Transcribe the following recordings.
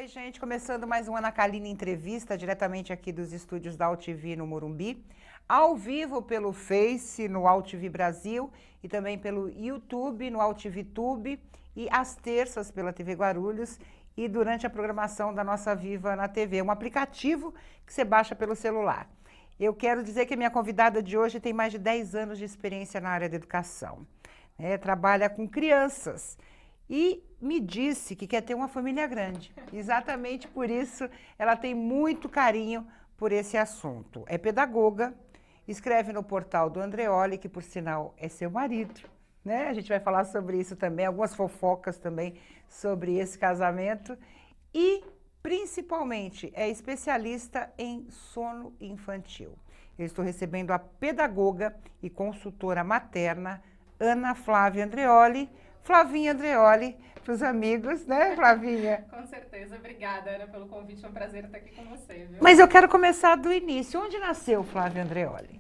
Oi, gente, começando mais um Ana Kalina Entrevista, diretamente aqui dos estúdios da AltV no Morumbi, ao vivo pelo Face, no AltV Brasil, e também pelo YouTube, no AltV Tube, e às terças pela TV Guarulhos, e durante a programação da nossa Viva na TV, um aplicativo que você baixa pelo celular. Eu quero dizer que a minha convidada de hoje tem mais de 10 anos de experiência na área da educação. Trabalha com crianças e me disse que quer ter uma família grande. Exatamente por isso ela tem muito carinho por esse assunto. É pedagoga, escreve no portal do Andreoli, que por sinal é seu marido, né? A gente vai falar sobre isso também, algumas fofocas também sobre esse casamento. E principalmente é especialista em sono infantil. Eu estou recebendo a pedagoga e consultora materna Ana Flávia Andreoli. Flavinha Andreoli, para os amigos, né, Flavinha? Com certeza. Obrigada, Ana, pelo convite. É um prazer estar aqui com você, viu? Mas eu quero começar do início. Onde nasceu Flávia Andreoli?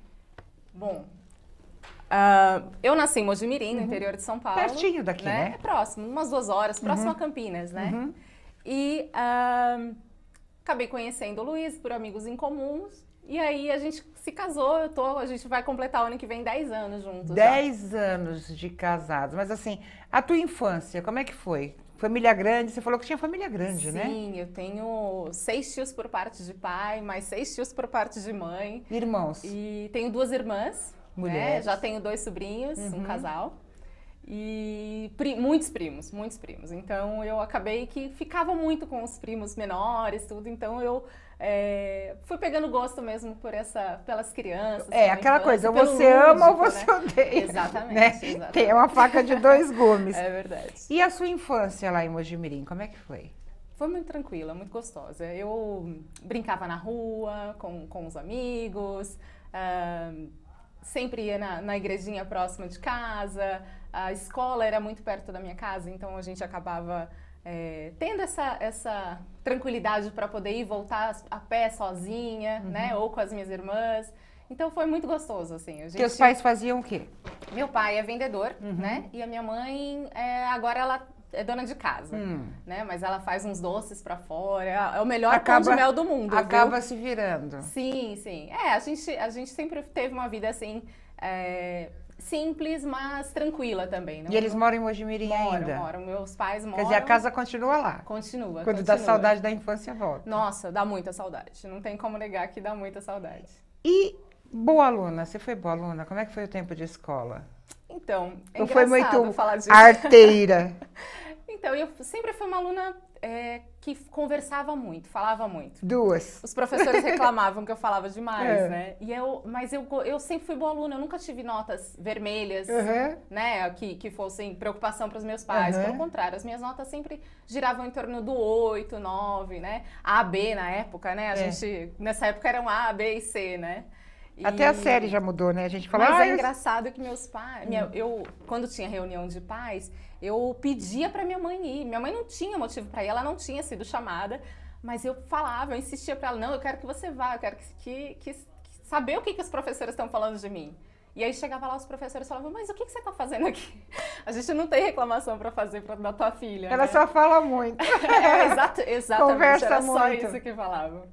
Bom, eu nasci em Mojimirim, no interior de São Paulo. Pertinho daqui, né? É próximo, umas 2 horas, próximo a Campinas, né? E acabei conhecendo o Luiz por amigos em comuns. E aí a gente se casou, a gente vai completar o ano que vem 10 anos juntos. 10 anos de casados. Mas assim, a tua infância, como é que foi? Família grande, você falou que tinha família grande, né? Sim, eu tenho 6 tios por parte de pai, mais 6 tios por parte de mãe. Irmãos? E tenho 2 irmãs, mulheres. Né? Já tenho 2 sobrinhos, um casal. E muitos primos. Então eu acabei que ficava muito com os primos menores, tudo. Então eu fui pegando gosto mesmo pelas crianças. Aquela coisa, você ama ou você odeia. Exatamente, né? exatamente. Tem uma faca de 2 gumes. É verdade. E a sua infância lá em Mojimirim, como é que foi? Foi muito tranquila, muito gostosa. Eu brincava na rua, com os amigos, sempre ia na igrejinha próxima de casa, a escola era muito perto da minha casa, então a gente acabava tendo essa tranquilidade para poder ir e voltar a pé sozinha, né, ou com as minhas irmãs. Então foi muito gostoso, assim. Teus pais faziam o quê? Meu pai é vendedor, né, e a minha mãe agora ela é dona de casa, né? Mas ela faz uns doces pra fora, é o melhor pão de mel do mundo, acaba viu? se virando. Sim, sim. A gente sempre teve uma vida assim, simples, mas tranquila também. Não, e eles moram em Mojimirim ainda? Moram. Meus pais moram. Quer dizer, a casa continua lá? Continua. Quando dá saudade da infância, volta. Nossa, dá muita saudade. Não tem como negar que dá muita saudade. E boa aluna, você foi boa aluna? Como é que foi o tempo de escola? Então, Ou foi muito falar disso. arteira? Então, eu sempre fui uma aluna que conversava muito, falava muito. 2. Os professores reclamavam que eu falava demais, né? Mas eu sempre fui boa aluna, eu nunca tive notas vermelhas, né? Que fossem preocupação para os meus pais. Pelo contrário, as minhas notas sempre giravam em torno do 8, 9, né? A, B na época, né? Nessa época eram A, B e C, né? Até a série já mudou, né? A gente fala... Mas é engraçado que meus pais... quando tinha reunião de pais, eu pedia pra minha mãe ir. Minha mãe não tinha motivo pra ir, ela não tinha sido chamada. Mas eu falava, eu insistia pra ela, não, eu quero que você vá, eu quero saber o que os professores estão falando de mim. E aí chegava lá, os professores falavam, mas o que você tá fazendo aqui? A gente não tem reclamação pra fazer da tua filha, Ela né? só fala muito. Exatamente, conversa era muito. Só isso que falavam.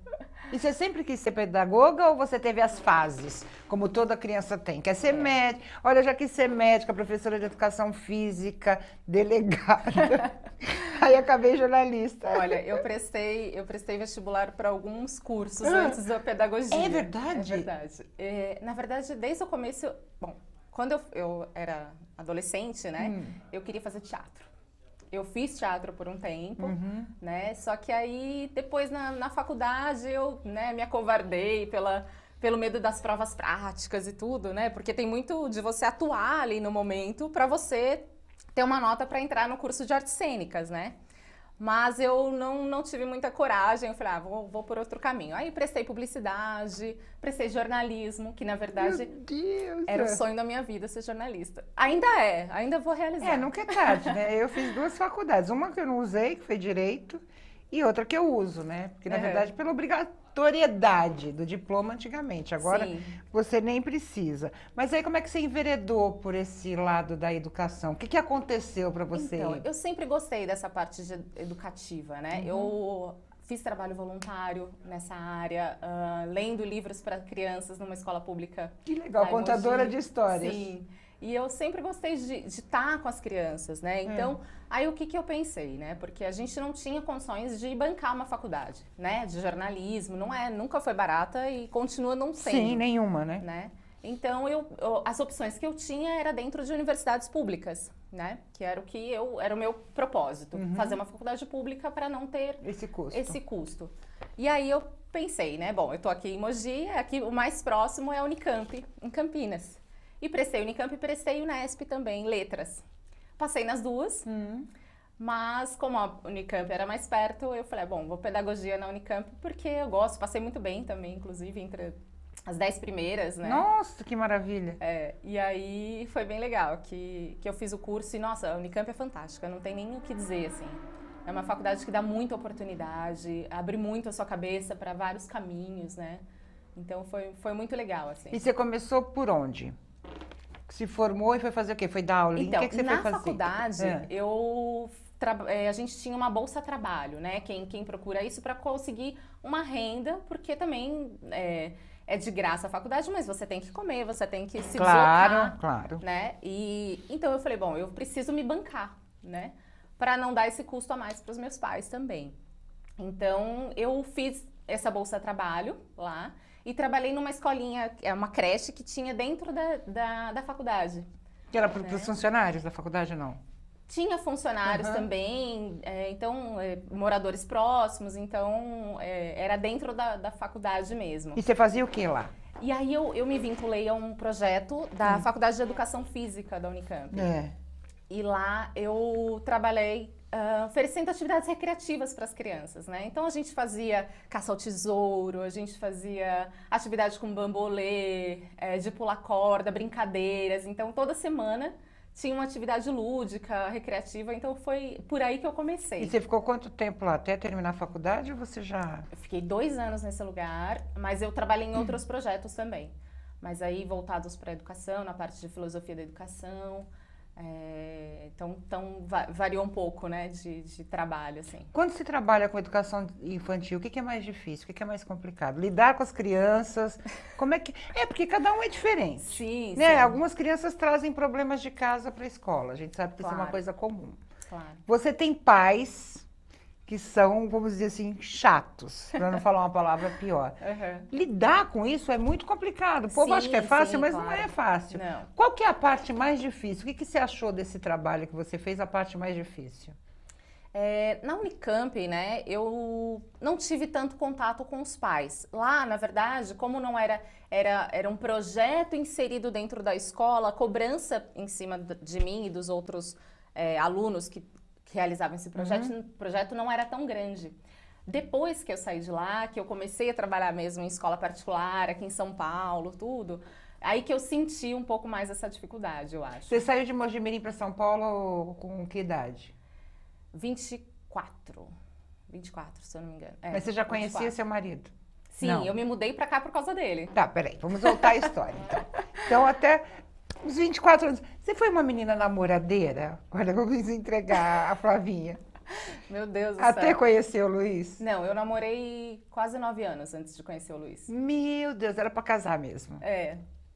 E você sempre quis ser pedagoga ou você teve as fases, como toda criança tem? Quer ser médica? Olha, eu já quis ser médica, professora de educação física, delegada. Aí acabei jornalista. Olha, eu prestei vestibular para alguns cursos antes da pedagogia. É verdade? É verdade. Na verdade, desde o começo... Bom, quando eu era adolescente, né, eu queria fazer teatro. Eu fiz teatro por um tempo, né? Só que aí, depois na faculdade, eu me acovardei pelo medo das provas práticas e tudo, né? Porque tem muito de você atuar ali no momento para você ter uma nota para entrar no curso de artes cênicas, né? Mas eu não tive muita coragem, eu falei, vou por outro caminho. Aí prestei publicidade, prestei jornalismo, que na verdade era o sonho da minha vida ser jornalista. Ainda vou realizar. Nunca é tarde, né? Eu fiz 2 faculdades, uma que eu não usei, que foi Direito, e outra que eu uso, né? Porque na verdade, pela obrigatoriedade do diploma antigamente. Agora Sim. você nem precisa. Mas aí como é que você enveredou por esse lado da educação? O que aconteceu para você? Então, eu sempre gostei dessa parte educativa, né? Eu fiz trabalho voluntário nessa área, lendo livros para crianças numa escola pública. Que legal, contadora de histórias. Sim. E eu sempre gostei de estar com as crianças, né? Então, aí o que eu pensei, né? Porque a gente não tinha condições de bancar uma faculdade, né? De jornalismo, nunca foi barata e continua não sendo. Sim, nenhuma, né? Então, as opções que eu tinha era dentro de universidades públicas, né? Que era era o meu propósito, fazer uma faculdade pública para não ter esse custo. E aí eu pensei, né? Bom, eu tô aqui em Mogi, aqui o mais próximo é a Unicamp, em Campinas. E prestei Unicamp e prestei Unesp também, letras. Passei nas duas, mas como a Unicamp era mais perto, eu falei, bom, vou pedagogia na Unicamp porque eu gosto, passei muito bem também, inclusive, entre as 10 primeiras, né? Nossa, que maravilha! E aí foi bem legal que eu fiz o curso e, nossa, a Unicamp é fantástica, não tem nem o que dizer, assim. É uma faculdade que dá muita oportunidade, abre muito a sua cabeça para vários caminhos, né? Então foi muito legal, assim. E você começou por onde? Se formou e foi fazer o quê? Foi dar aulinha? Então, o que você foi fazer? Na faculdade, a gente tinha uma bolsa-trabalho, né? Quem procura isso para conseguir uma renda, porque também é de graça a faculdade, mas você tem que comer, você tem que se deslocar. Claro. Né? E então eu falei, bom, eu preciso me bancar, né? Para não dar esse custo a mais para os meus pais também. Então, eu fiz essa bolsa-trabalho lá. E trabalhei numa escolinha, uma creche que tinha dentro da faculdade. Que era para os funcionários da faculdade, não? Tinha funcionários também, moradores próximos, então era dentro da faculdade mesmo. E você fazia o que lá? E aí eu me vinculei a um projeto da Faculdade de Educação Física da Unicamp. E lá eu trabalhei oferecendo atividades recreativas para as crianças, né? Então a gente fazia caça ao tesouro, a gente fazia atividade com bambolê, de pular corda, brincadeiras. Então toda semana tinha uma atividade lúdica, recreativa, então foi por aí que eu comecei. E você ficou quanto tempo lá? Até terminar a faculdade ou você já... Eu fiquei 2 anos nesse lugar, mas eu trabalhei em outros projetos também. Mas aí voltados para a educação, na parte de filosofia da educação. Então variou um pouco, né, de trabalho, assim. Quando se trabalha com educação infantil, o que é mais difícil? O que é mais complicado? Lidar com as crianças? Como é que... porque cada um é diferente. Sim, né? sim. Algumas crianças trazem problemas de casa para a escola. A gente sabe que isso é uma coisa comum. Claro. Você tem pais que são, vamos dizer assim, chatos, para não falar uma palavra pior. Lidar com isso é muito complicado. O povo acha que é fácil, mas não é fácil. Não. Qual que é a parte mais difícil? O que você achou desse trabalho que você fez, a parte mais difícil? Na Unicamp, né, eu não tive tanto contato com os pais. Lá, na verdade, como não era um projeto inserido dentro da escola, a cobrança em cima de mim e dos outros alunos que realizavam esse projeto não era tão grande. Depois que eu saí de lá, que eu comecei a trabalhar mesmo em escola particular, aqui em São Paulo, tudo, aí que eu senti um pouco mais essa dificuldade, eu acho. Você saiu de Mogi Mirim para São Paulo com que idade? 24, se eu não me engano. Mas você já conhecia seu marido? Sim, não. Eu me mudei para cá por causa dele. Tá, peraí, vamos voltar à história, então. Então, até os 24 anos. Você foi uma menina namoradeira? Olha, eu quis entregar a Flavinha. Meu Deus do céu. Até conhecer o Luiz? Não, eu namorei quase 9 anos antes de conhecer o Luiz. Meu Deus, era pra casar mesmo.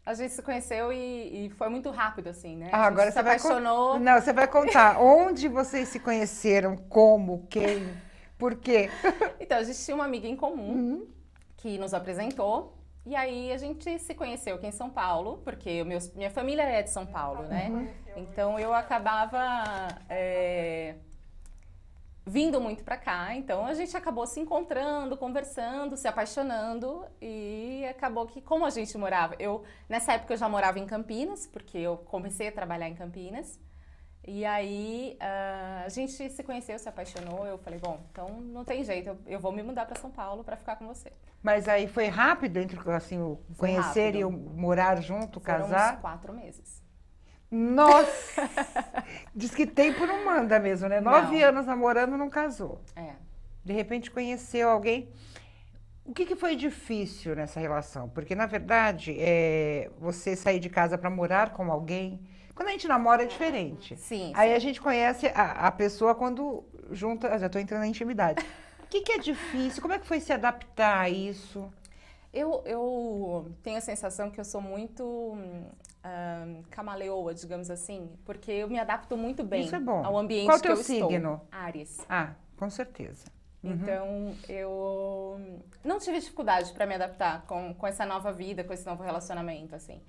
A gente se conheceu e foi muito rápido, assim, né? Agora você apaixonou. Não, você vai contar onde vocês se conheceram, como, quem, por quê. Então, a gente tinha uma amiga em comum que nos apresentou. E aí a gente se conheceu aqui em São Paulo, porque minha família é de São Paulo, né? Então eu acabava vindo muito pra cá, então a gente acabou se encontrando, conversando, se apaixonando e acabou que, como a gente morava, nessa época eu já morava em Campinas, porque eu comecei a trabalhar em Campinas. E aí a gente se conheceu, se apaixonou, eu falei, bom, então não tem jeito, eu vou me mudar para São Paulo para ficar com você. Mas aí foi rápido entre assim, o conhecer e o morar junto, Foram casar? uns 4 meses. Nossa! Diz que tempo não manda mesmo, né? 9 anos namorando, não casou. É. De repente conheceu alguém. O que foi difícil nessa relação? Porque, na verdade, você sair de casa para morar com alguém, quando a gente namora é diferente. Sim. Aí a gente conhece a pessoa quando junta, já estou entrando na intimidade. O que é difícil? Como é que foi se adaptar a isso? Eu tenho a sensação que eu sou muito camaleoa, digamos assim, porque eu me adapto muito bem Isso é bom. ao ambiente Qual que eu signo? estou. Áries. Ah, com certeza. Então, eu não tive dificuldade para me adaptar com essa nova vida, com esse novo relacionamento, assim.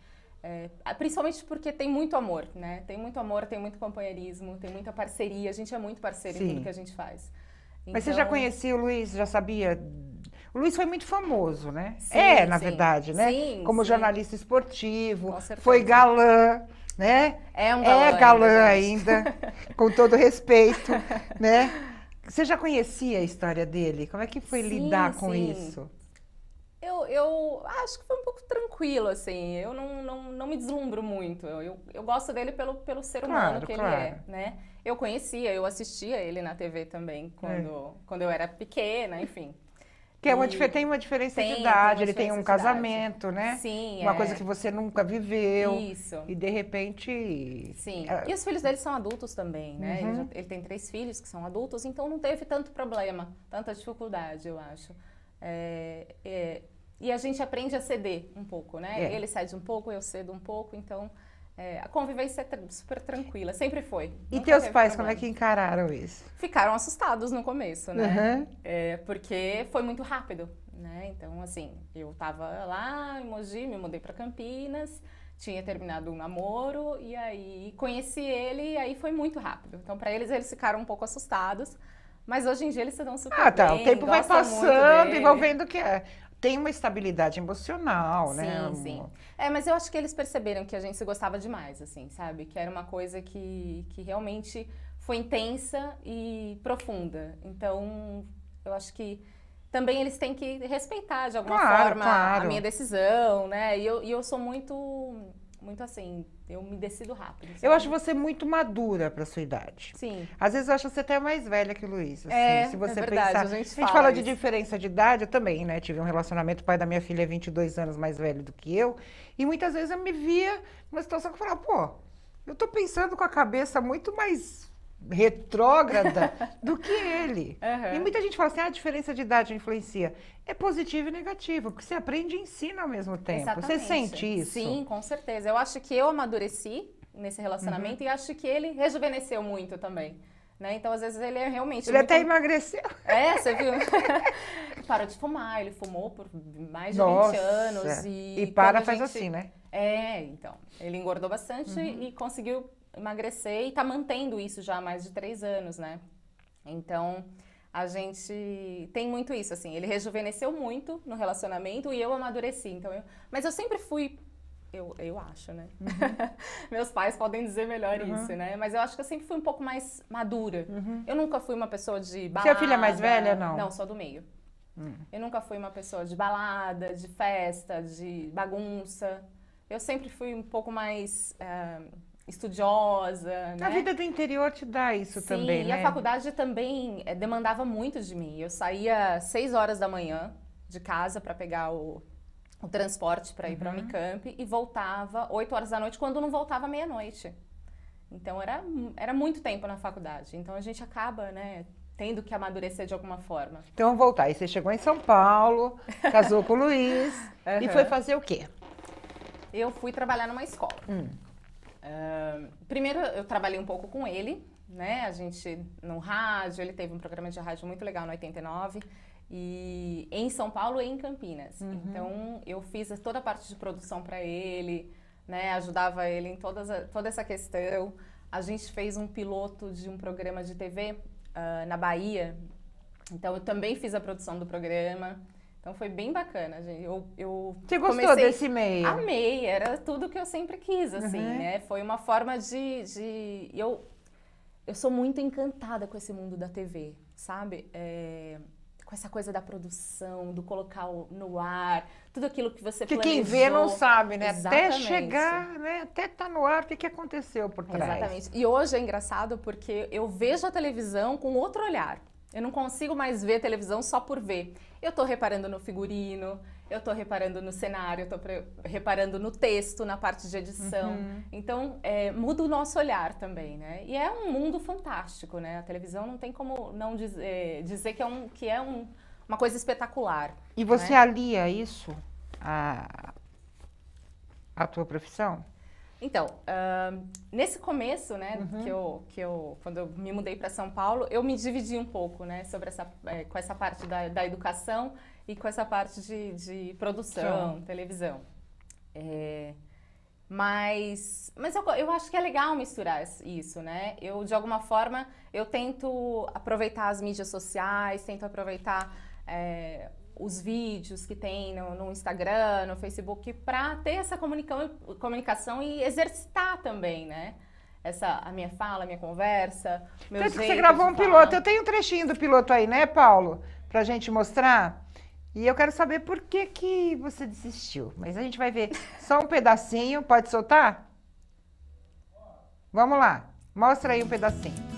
Principalmente porque tem muito amor, né? Tem muito amor, tem muito companheirismo, tem muita parceria. A gente é muito parceiro em tudo que a gente faz. Mas você já conhecia o Luiz? Já sabia? O Luiz foi muito famoso, né? Sim, na verdade, né? Sim, como sim. jornalista esportivo, Com certeza. foi galã, né? É um galã, galã ainda, com todo respeito, né? Você já conhecia a história dele? Como é que foi lidar com isso? Eu acho que foi um pouco tranquilo, assim. Eu não me deslumbro muito. Eu gosto dele pelo ser humano que ele é, né? Eu conhecia, eu assistia ele na TV também, quando eu era pequena, enfim. Tem uma diferença de idade, ele tem um casamento, né? Sim, uma coisa que você nunca viveu. Isso. E de repente... Sim, e os filhos dele são adultos também, né? Ele tem 3 filhos que são adultos, então não teve tanto problema, tanta dificuldade, eu acho. E a gente aprende a ceder um pouco, né? Ele cede um pouco, eu cedo um pouco, então a convivência é super tranquila, sempre foi. E teus pais, como é que encararam isso? Ficaram assustados no começo, né? Porque foi muito rápido, né? Então, assim, eu tava lá em Mogi, me mudei para Campinas, tinha terminado um namoro e aí conheci ele e aí foi muito rápido. Então, para eles ficaram um pouco assustados, mas hoje em dia eles se dão super bem, o tempo vai passando e vão vendo que tem uma estabilidade emocional, né? Sim. Mas eu acho que eles perceberam que a gente se gostava demais, assim, sabe? Que era uma coisa que realmente foi intensa e profunda. Então, eu acho que também eles têm que respeitar, de alguma forma, a minha decisão, né? E eu sou muito assim, eu me decido rápido. Sabe? Eu acho você muito madura para sua idade. Sim. Às vezes eu acho você até mais velha que o Luiz. Assim, se você verdade, pensar. a gente fala de diferença de idade, eu também, né? Tive um relacionamento, o pai da minha filha é 22 anos mais velho do que eu. E muitas vezes eu me via numa situação que eu falava, pô, eu tô pensando com a cabeça muito mais retrógrada do que ele. E muita gente fala assim, a diferença de idade influencia. É positivo e negativo, porque você aprende e ensina ao mesmo tempo. Exatamente. Você sente isso? Sim, com certeza. Eu acho que eu amadureci nesse relacionamento e acho que ele rejuvenesceu muito também. Né? Então, às vezes, ele é realmente... Ele até emagreceu. Você viu? Parou de fumar, ele fumou por mais de 20 anos. E faz assim, né? Então. Ele engordou bastante e conseguiu emagrecer e tá mantendo isso já há mais de 3 anos, né? Então, a gente tem muito isso, assim. Ele rejuvenesceu muito no relacionamento e eu amadureci. Então, mas eu sempre fui... Eu acho, né? Meus pais podem dizer melhor isso, né? Mas eu acho que eu sempre fui um pouco mais madura. Eu nunca fui uma pessoa de balada. Você é a filha mais velha, não? Não, sou do meio. Eu nunca fui uma pessoa de balada, de festa, de bagunça. Eu sempre fui um pouco mais estudiosa, né? A vida do interior te dá isso também, né? E a faculdade também demandava muito de mim. Eu saía 6 horas da manhã de casa para pegar o transporte para ir para a Unicamp e voltava 8 horas da noite, quando não voltava meia-noite. Então, era muito tempo na faculdade. Então, a gente acaba, né, tendo que amadurecer de alguma forma. Então, vamos voltar. Aí você chegou em São Paulo, casou com o Luiz e foi fazer o quê? Eu fui trabalhar numa escola. Primeiro, eu trabalhei um pouco com ele, né? A gente, no rádio, ele teve um programa de rádio muito legal no 89. E em São Paulo e em Campinas. Então, eu fiz toda a parte de produção para ele, né? Ajudava ele em toda essa questão. A gente fez um piloto de um programa de TV na Bahia. Então, eu também fiz a produção do programa. Então, foi bem bacana, gente. Você gostou desse meio? Amei, era tudo que eu sempre quis, assim, né? Foi uma forma Eu sou muito encantada com esse mundo da TV, sabe? Com essa coisa da produção, do colocar no ar, tudo aquilo que você planejou. Que quem vê não sabe, né? Exatamente. Até chegar, né? Até estar no ar, o que aconteceu por trás. Exatamente. E hoje é engraçado porque eu vejo a televisão com outro olhar. Eu não consigo mais ver televisão só por ver. Eu tô reparando no figurino, eu tô reparando no cenário, eu tô reparando no texto, na parte de edição. Então, muda o nosso olhar também, né? E é um mundo fantástico, né? A televisão não tem como não dizer que é uma coisa espetacular. E você, né, alia isso à tua profissão? Então, nesse começo, né, quando eu me mudei para São Paulo, eu me dividi um pouco, né, com essa parte da educação e com essa parte de produção, televisão. Mas eu acho que é legal misturar isso, né? De alguma forma, eu tento aproveitar as mídias sociais, tento aproveitar os vídeos que tem no Instagram, no Facebook, para ter essa comunicação e exercitar também, né? A minha fala, a minha conversa, meu Tanto jeito que você gravou um falar. piloto. Eu tenho um trechinho do piloto aí, né, Paulo? Pra gente mostrar. E eu quero saber por que você desistiu. Mas a gente vai ver só um pedacinho. Pode soltar? Vamos lá. Mostra aí um pedacinho.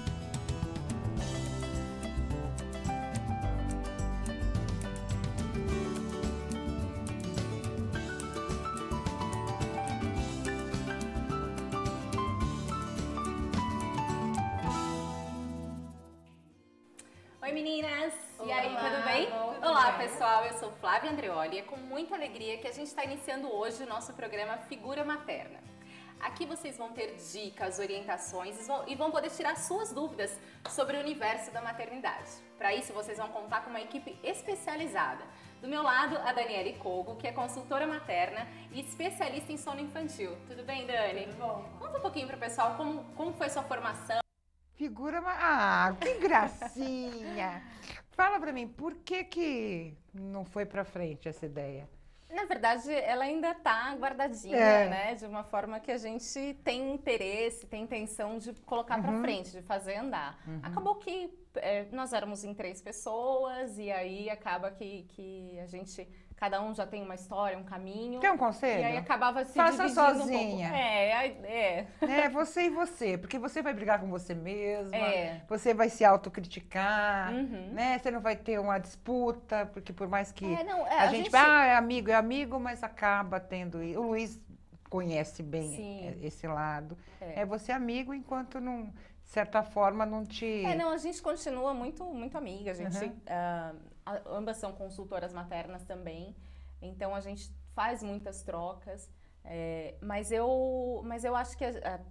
Oi meninas! Olá, e aí, tudo bem? tudo Olá bem. pessoal, eu sou Flávia Andreoli e é com muita alegria que a gente está iniciando hoje o nosso programa Figura Materna. Aqui vocês vão ter dicas, orientações e vão poder tirar suas dúvidas sobre o universo da maternidade. Para isso, vocês vão contar com uma equipe especializada. Do meu lado, a Daniele Kogo, que é consultora materna e especialista em sono infantil. Tudo bem, Dani? Tudo bom. Conta um pouquinho para o pessoal como foi sua formação. Figura... Ah, que gracinha! Fala pra mim, por que não foi pra frente essa ideia? Na verdade, ela ainda tá guardadinha, né? De uma forma que a gente tem interesse, tem intenção de colocar pra frente, de fazer andar. Acabou que nós éramos em 3 pessoas e aí acaba que a gente... Cada um já tem uma história, um caminho. Quer um conselho? E aí acabava se Faça dividindo sozinha. um pouco. É, você e você, porque você vai brigar com você mesma, É. você vai se autocriticar, né? Você não vai ter uma disputa, porque por mais que a gente é amigo, mas acaba tendo... O Luiz conhece bem esse lado. É você amigo enquanto não... De certa forma, não te... a gente continua muito, muito amiga. A gente, ambas são consultoras maternas também. Então, a gente faz muitas trocas. Mas eu acho que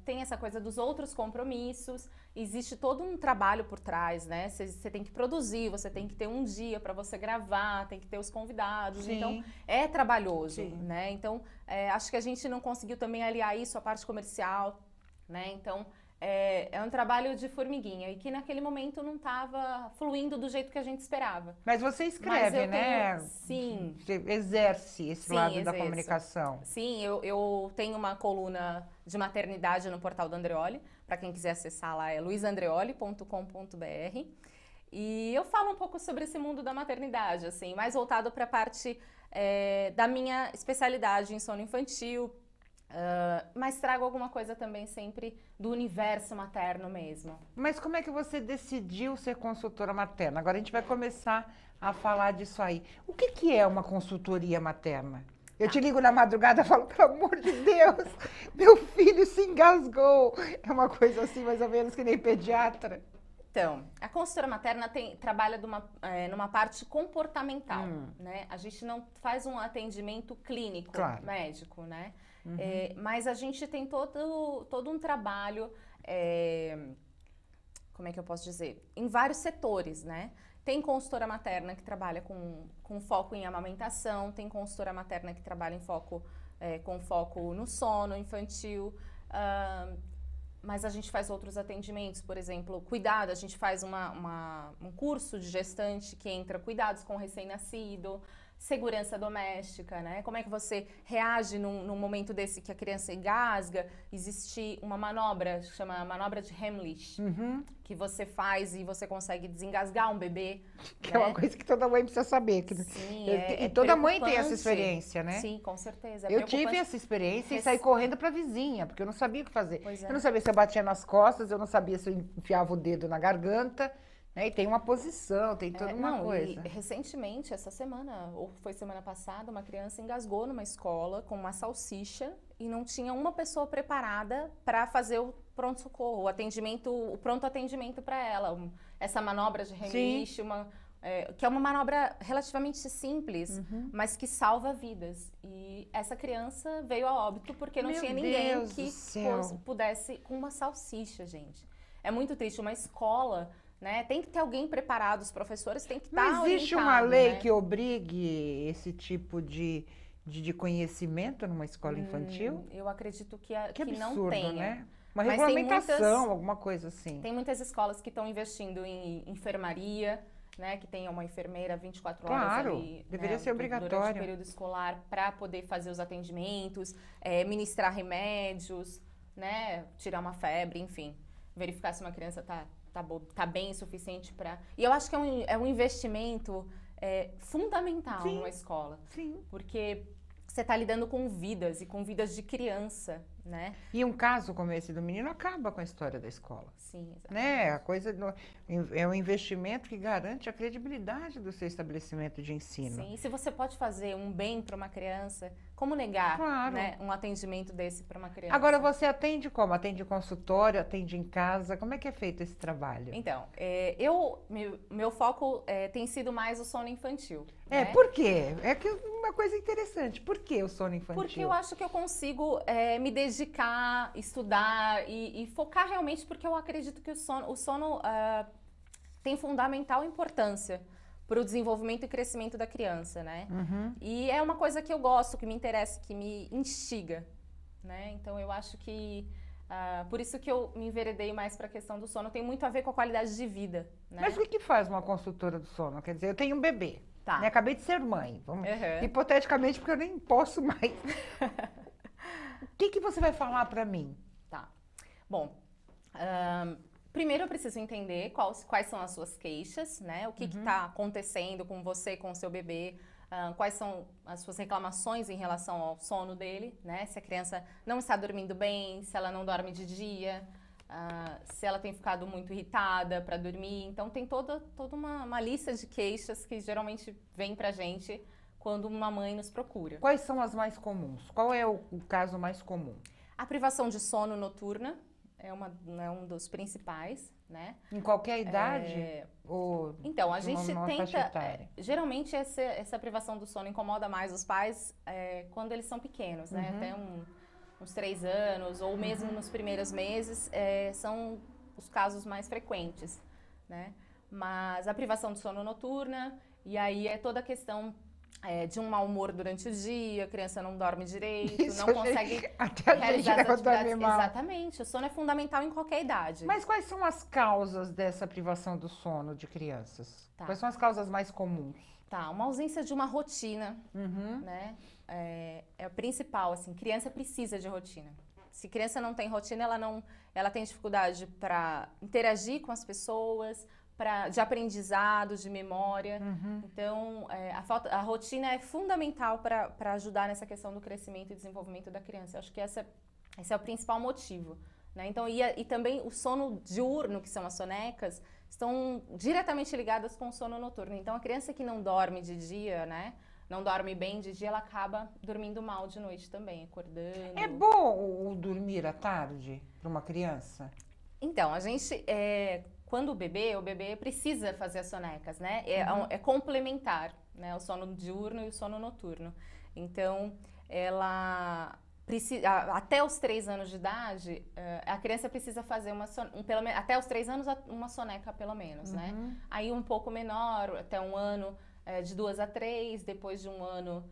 tem essa coisa dos outros compromissos. Existe todo um trabalho por trás, né? Você tem que produzir, você tem que ter um dia para você gravar, tem que ter os convidados. Sim. Então, é trabalhoso, né? Então, acho que a gente não conseguiu também aliar isso à parte comercial, né? Então... É um trabalho de formiguinha e que naquele momento não estava fluindo do jeito que a gente esperava. Mas você escreve, né? Sim. Você exerce esse lado da comunicação. Sim, eu tenho uma coluna de maternidade no portal do Andreoli. Para quem quiser acessar lá é luisandreoli.com.br. E eu falo um pouco sobre esse mundo da maternidade, assim, mais voltado para a parte da minha especialidade em sono infantil. Mas trago alguma coisa também sempre do universo materno mesmo. Mas como é que você decidiu ser consultora materna? Agora a gente vai começar a falar disso aí. O que é uma consultoria materna? Eu te ligo na madrugada e falo, pelo amor de Deus, meu filho se engasgou. É uma coisa assim, mais ou menos, que nem pediatra. Então, a consultora materna trabalha numa parte comportamental, né? A gente não faz um atendimento clínico, médico, né? Mas a gente tem todo um trabalho, como é que eu posso dizer? Em vários setores, né? Tem consultora materna que trabalha com foco em amamentação, tem consultora materna que trabalha com foco no sono infantil, mas a gente faz outros atendimentos, por exemplo, cuidado, a gente faz um curso de gestante que entra cuidados com o recém-nascido, segurança doméstica, né? Como é que você reage num momento desse que a criança engasga? Existe uma manobra, chama manobra de Heimlich, que você faz e você consegue desengasgar um bebê. Que é uma coisa que toda mãe precisa saber. Sim, e toda mãe tem essa experiência, né? Sim, com certeza. Eu tive essa experiência e saí correndo para a vizinha, porque eu não sabia o que fazer. Pois é. Eu não sabia se eu batia nas costas, eu não sabia se eu enfiava o dedo na garganta, E tem uma posição, tem toda uma coisa. E recentemente, essa semana, ou foi semana passada, uma criança engasgou numa escola com uma salsicha e não tinha uma pessoa preparada para fazer o pronto-socorro, o pronto atendimento para ela. Essa manobra de remix, que é uma manobra relativamente simples, mas que salva vidas. E essa criança veio a óbito porque não tinha ninguém que pudesse com uma salsicha, gente. É muito triste. Uma escola, né, tem que ter alguém preparado, os professores têm que estar orientados. Não existe uma lei que obrigue esse tipo de conhecimento numa escola infantil? Eu acredito que absurdo, não tenha. Né? Uma regulamentação, alguma coisa assim. Tem muitas escolas que estão investindo em enfermaria, né, que tenha uma enfermeira 24 horas ali, deveria ser obrigatório durante o período escolar para poder fazer os atendimentos, ministrar remédios, né, tirar uma febre, enfim, verificar se uma criança tá bem o suficiente para... E eu acho que é um investimento fundamental numa escola, porque você está lidando com vidas e com vidas de criança, né? E um caso como esse do menino acaba com a história da escola. Sim, exatamente. Né? A coisa é um investimento que garante a credibilidade do seu estabelecimento de ensino. Sim, e se você pode fazer um bem para uma criança, como negar, né, um atendimento desse para uma criança? Agora, você atende como? Atende em consultório, atende em casa? Como é que é feito esse trabalho? Então, meu foco tem sido mais o sono infantil. Né? Por quê? É que uma coisa interessante. Por que o sono infantil? Porque eu acho que eu consigo me dedicar, estudar e focar realmente, porque eu acredito que o sono tem fundamental importância para o desenvolvimento e crescimento da criança, né? E é uma coisa que eu gosto, que me interessa, que me instiga, né? Então, eu acho que por isso que eu me enveredei mais para a questão do sono. Tem muito a ver com a qualidade de vida, né? Mas o que faz uma consultora do sono? Quer dizer, eu tenho um bebê, né? Acabei de ser mãe, hipoteticamente, porque eu nem posso mais. O que você vai falar para mim? Tá. Bom, primeiro eu preciso entender quais são as suas queixas, né? O que está acontecendo com você, com o seu bebê, quais são as suas reclamações em relação ao sono dele, né? Se a criança não está dormindo bem, se ela não dorme de dia, se ela tem ficado muito irritada para dormir. Então, tem toda uma lista de queixas que geralmente vem pra gente quando uma mãe nos procura. Quais são as mais comuns? Qual é o caso mais comum? A privação de sono noturna é um dos principais, né? Em qualquer idade? Ou então, a gente tenta... Geralmente, essa privação do sono incomoda mais os pais quando eles são pequenos, né? Até uns 3 anos, ou mesmo nos primeiros meses, são os casos mais frequentes, né? Mas a privação do sono noturna, e aí é toda a questão... de um mau humor durante o dia, a criança não dorme direito, não consegue realizar as atividades. Exatamente, o sono é fundamental em qualquer idade. Mas quais são as causas dessa privação do sono de crianças? Quais são as causas mais comuns? Uma ausência de uma rotina, né? É o principal, assim, criança precisa de rotina. Se criança não tem rotina, ela tem dificuldade para interagir com as pessoas, de aprendizado, de memória. Então, a rotina é fundamental para ajudar nessa questão do crescimento e desenvolvimento da criança. Eu acho que esse é o principal motivo, né? Então, e também o sono diurno, que são as sonecas, estão diretamente ligadas com o sono noturno. Então, a criança que não dorme de dia, né? Não dorme bem de dia, ela acaba dormindo mal de noite também, acordando. É bom o dormir à tarde para uma criança? Então, a gente... Quando o bebê precisa fazer as sonecas, né? É complementar, né? O sono diurno e o sono noturno. Então, ela precisa... Até os 3 anos de idade, a criança precisa fazer até os 3 anos, uma soneca pelo menos, né? Aí um pouco menor, até 1 ano, de 2 a 3, depois de 1 ano...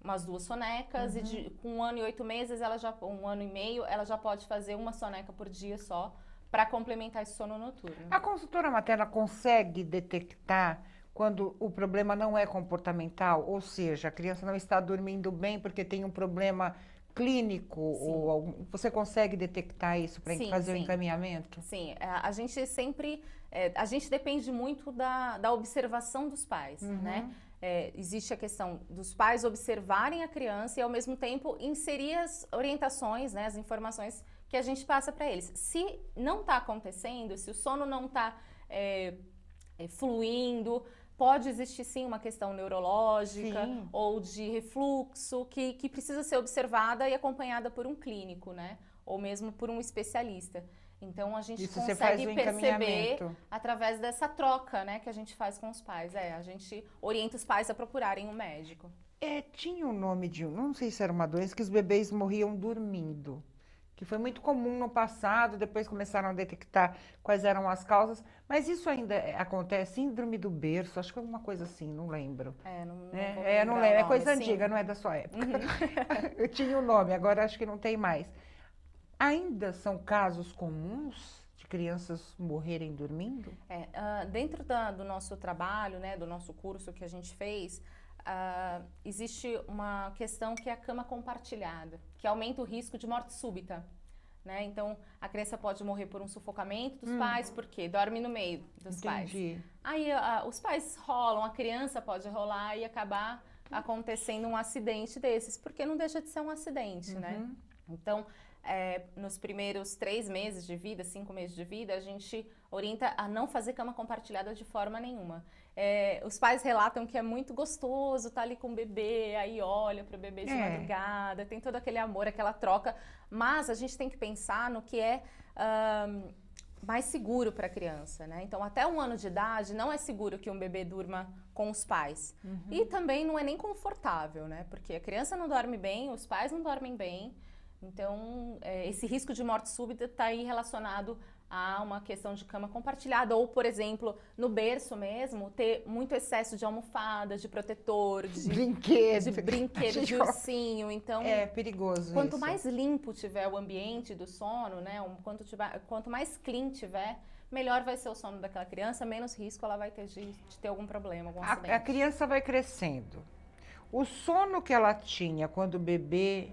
umas 2 sonecas e com 1 ano e 8 meses, 1 ano e meio, ela já pode fazer uma soneca por dia só para complementar esse sono noturno. A consultora materna consegue detectar quando o problema não é comportamental, ou seja, a criança não está dormindo bem porque tem um problema clínico, ou você consegue detectar isso para fazer o encaminhamento? Sim, a gente sempre, a gente depende muito da observação dos pais, né? Existe a questão dos pais observarem a criança e, ao mesmo tempo, inserir as orientações, né, as informações que a gente passa para eles. Se não está acontecendo, se o sono não está fluindo, pode existir sim uma questão neurológica ou de refluxo que precisa ser observada e acompanhada por um clínico, né? Ou mesmo por um especialista. Então a gente consegue perceber através dessa troca, né, que a gente faz com os pais. A gente orienta os pais a procurarem um médico. Tinha um nome de não sei se era uma doença, que os bebês morriam dormindo. Que foi muito comum no passado, depois começaram a detectar quais eram as causas. Mas isso ainda acontece, síndrome do berço, acho que é alguma coisa assim, não lembro. Não lembro, é coisa antiga, não é da sua época. Eu tinha o nome, agora acho que não tem mais. Ainda são casos comuns de crianças morrerem dormindo? Dentro do nosso trabalho, né, do nosso curso que a gente fez, existe uma questão que é a cama compartilhada, que aumenta o risco de morte súbita, né? Então, a criança pode morrer por um sufocamento dos pais, porque dorme no meio dos pais. Aí, os pais rolam, a criança pode rolar e acabar acontecendo um acidente desses, porque não deixa de ser um acidente, né? Então, nos primeiros 3 meses de vida, 5 meses de vida, a gente orienta a não fazer cama compartilhada de forma nenhuma. Os pais relatam que é muito gostoso estar ali com o bebê, aí olha para o bebê de madrugada, tem todo aquele amor, aquela troca, mas a gente tem que pensar no que é mais seguro para a criança, né? Então, até 1 ano de idade, não é seguro que um bebê durma com os pais. E também não é nem confortável, né? Porque a criança não dorme bem, os pais não dormem bem. Então, esse risco de morte súbita está aí relacionado a uma questão de cama compartilhada, ou, por exemplo, no berço mesmo, ter muito excesso de almofadas, de protetor, de brinquedo, de ursinho. Então, é perigoso quanto mais limpo tiver o ambiente do sono, né, quanto mais clean tiver, melhor vai ser o sono daquela criança, menos risco ela vai ter de ter algum problema, algum acidente. A criança vai crescendo. O sono que ela tinha quando o bebê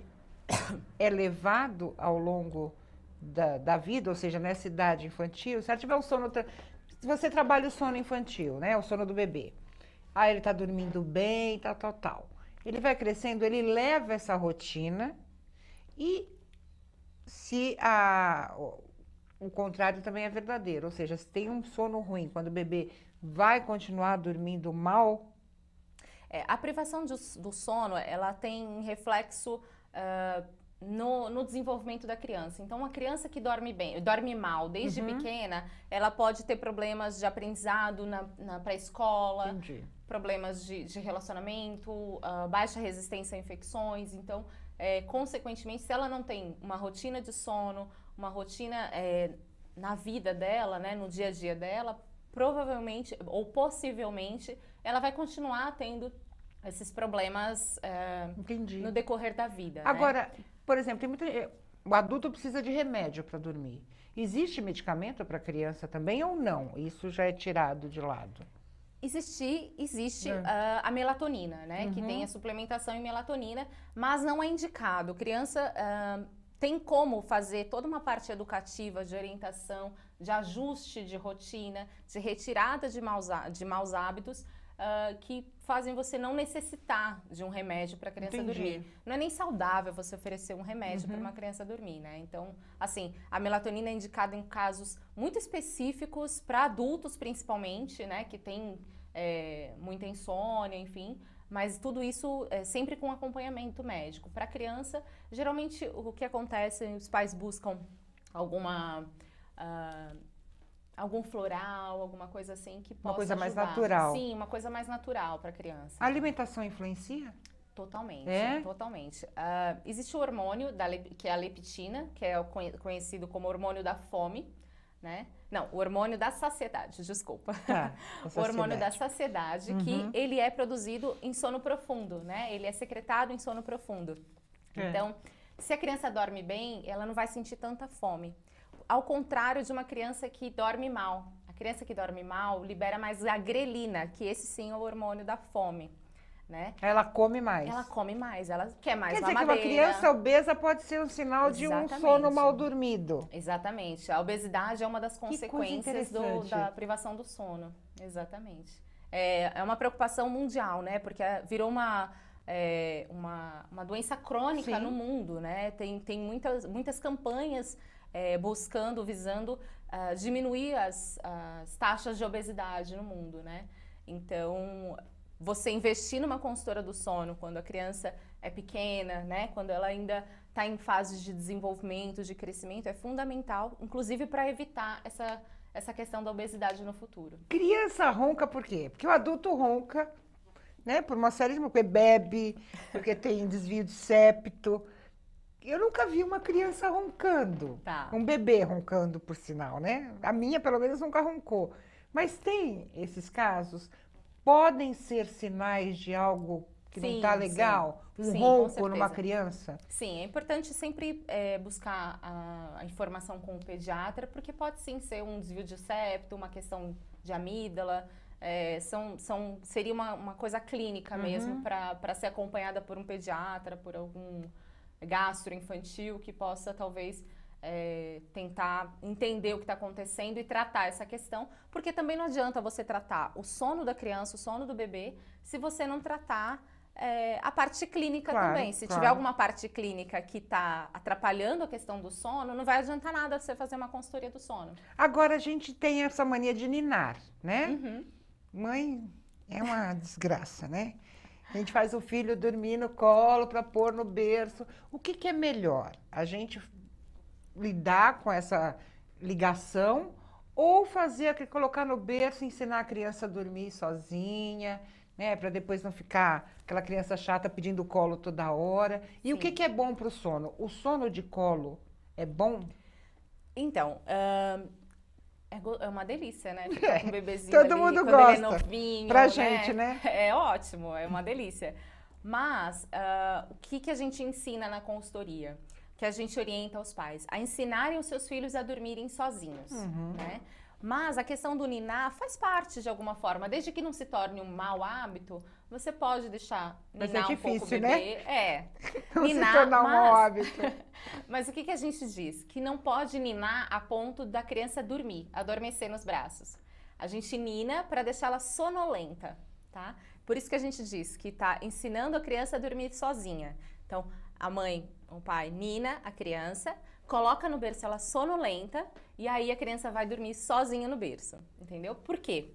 é levado ao longo da vida, ou seja, nessa idade infantil, se ela tiver um sono... Se você trabalha o sono infantil, né? O sono do bebê. Aí ele tá dormindo bem, tal. Ele vai crescendo, ele leva essa rotina e se o contrário também é verdadeiro, ou seja, se tem um sono ruim, quando o bebê vai continuar dormindo mal... A privação do sono, ela tem reflexo... no desenvolvimento da criança. Então, uma criança que dorme bem, dorme mal desde pequena, ela pode ter problemas de aprendizado na pré-escola, problemas de relacionamento, baixa resistência a infecções. Então, consequentemente, se ela não tem uma rotina de sono, uma rotina na vida dela, né, no dia a dia dela, provavelmente ou possivelmente, ela vai continuar tendo esses problemas no decorrer da vida. Agora, né? Por exemplo, o adulto precisa de remédio para dormir. Existe medicamento para criança também ou não? Isso já é tirado de lado? Existe a melatonina, né? Que tem a suplementação em melatonina, mas não é indicado. Criança tem como fazer toda uma parte educativa de orientação, de ajuste de rotina, de retirada de maus hábitos, que fazem você não necessitar de um remédio para a criança dormir. Não é nem saudável você oferecer um remédio para uma criança dormir, né? Então, assim, a melatonina é indicada em casos muito específicos, para adultos principalmente, né? Que tem muita insônia, enfim. Mas tudo isso sempre com acompanhamento médico. Para a criança, geralmente o que acontece, os pais buscam algum floral, alguma coisa assim que possa Uma coisa mais ajudar. natural. Sim, uma coisa mais natural para a criança. A alimentação influencia? Totalmente, totalmente. Existe o hormônio, que é a leptina, que é conhecido como hormônio da fome, né? Não, o hormônio da saciedade, desculpa. O hormônio da saciedade, que ele é produzido em sono profundo, né? Ele é secretado em sono profundo. Então, se a criança dorme bem, ela não vai sentir tanta fome. Ao contrário de uma criança que dorme mal. A criança que dorme mal libera mais a grelina, que esse sim é o hormônio da fome, né? Ela come mais. Ela come mais, ela quer mais mamadeira. Quer dizer mamadeira. que uma criança obesa pode ser um sinal de um sono mal dormido. Exatamente. A obesidade é uma das consequências da privação do sono. Exatamente. É uma preocupação mundial, né? Porque virou uma doença crônica Sim. no mundo, né? Tem muitas campanhas visando diminuir as taxas de obesidade no mundo, né? Então, você investir numa consultora do sono quando a criança é pequena, né? Quando ela ainda está em fases de desenvolvimento, de crescimento, é fundamental, inclusive para evitar essa questão da obesidade no futuro. Criança ronca por quê? Porque o adulto ronca, né? Por uma série de coisas, porque bebe, porque tem desvio de septo. Eu nunca vi uma criança roncando. Tá. Um bebê roncando, por sinal, né? A minha, pelo menos, nunca roncou. Mas tem esses casos? Podem ser sinais de algo que não está legal? Um ronco numa criança? Sim, é importante sempre buscar a informação com o pediatra, porque pode sim ser um desvio de septo, uma questão de amígdala. Seria uma coisa clínica mesmo para ser acompanhada por um pediatra, por algum gastroinfantil que possa talvez tentar entender o que está acontecendo e tratar essa questão, porque também não adianta você tratar o sono da criança, o sono do bebê, se você não tratar a parte clínica também. Se tiver alguma parte clínica que está atrapalhando a questão do sono, não vai adiantar nada você fazer uma consultoria do sono. Agora a gente tem essa mania de ninar, né? Mãe é uma desgraça, né? A gente faz o filho dormir no colo para pôr no berço. O que é melhor? A gente lidar com essa ligação ou colocar no berço e ensinar a criança a dormir sozinha, né? Para depois não ficar aquela criança chata pedindo colo toda hora. E o que é bom para o sono? O sono de colo é bom? Então, é uma delícia, né? Ficar com um bebezinho todo ali, mundo quando gosta. ele é novinho, pra gente, né? É ótimo, é uma delícia. Mas, o que a gente ensina na consultoria? Que a gente orienta os pais a ensinarem os seus filhos a dormirem sozinhos, né? Mas a questão do ninar faz parte de alguma forma, desde que não se torne um mau hábito, você pode deixar ninar um pouco o bebê. Né? Não ninar, se tornar um mau hábito. Mas o que a gente diz? Que não pode ninar a ponto da criança dormir, adormecer nos braços. A gente nina para deixá-la sonolenta, tá? Por isso que a gente diz que está ensinando a criança a dormir sozinha. Então, a mãe, o pai, nina a criança, coloca no berço ela sonolenta e aí a criança vai dormir sozinha no berço, entendeu? Por quê?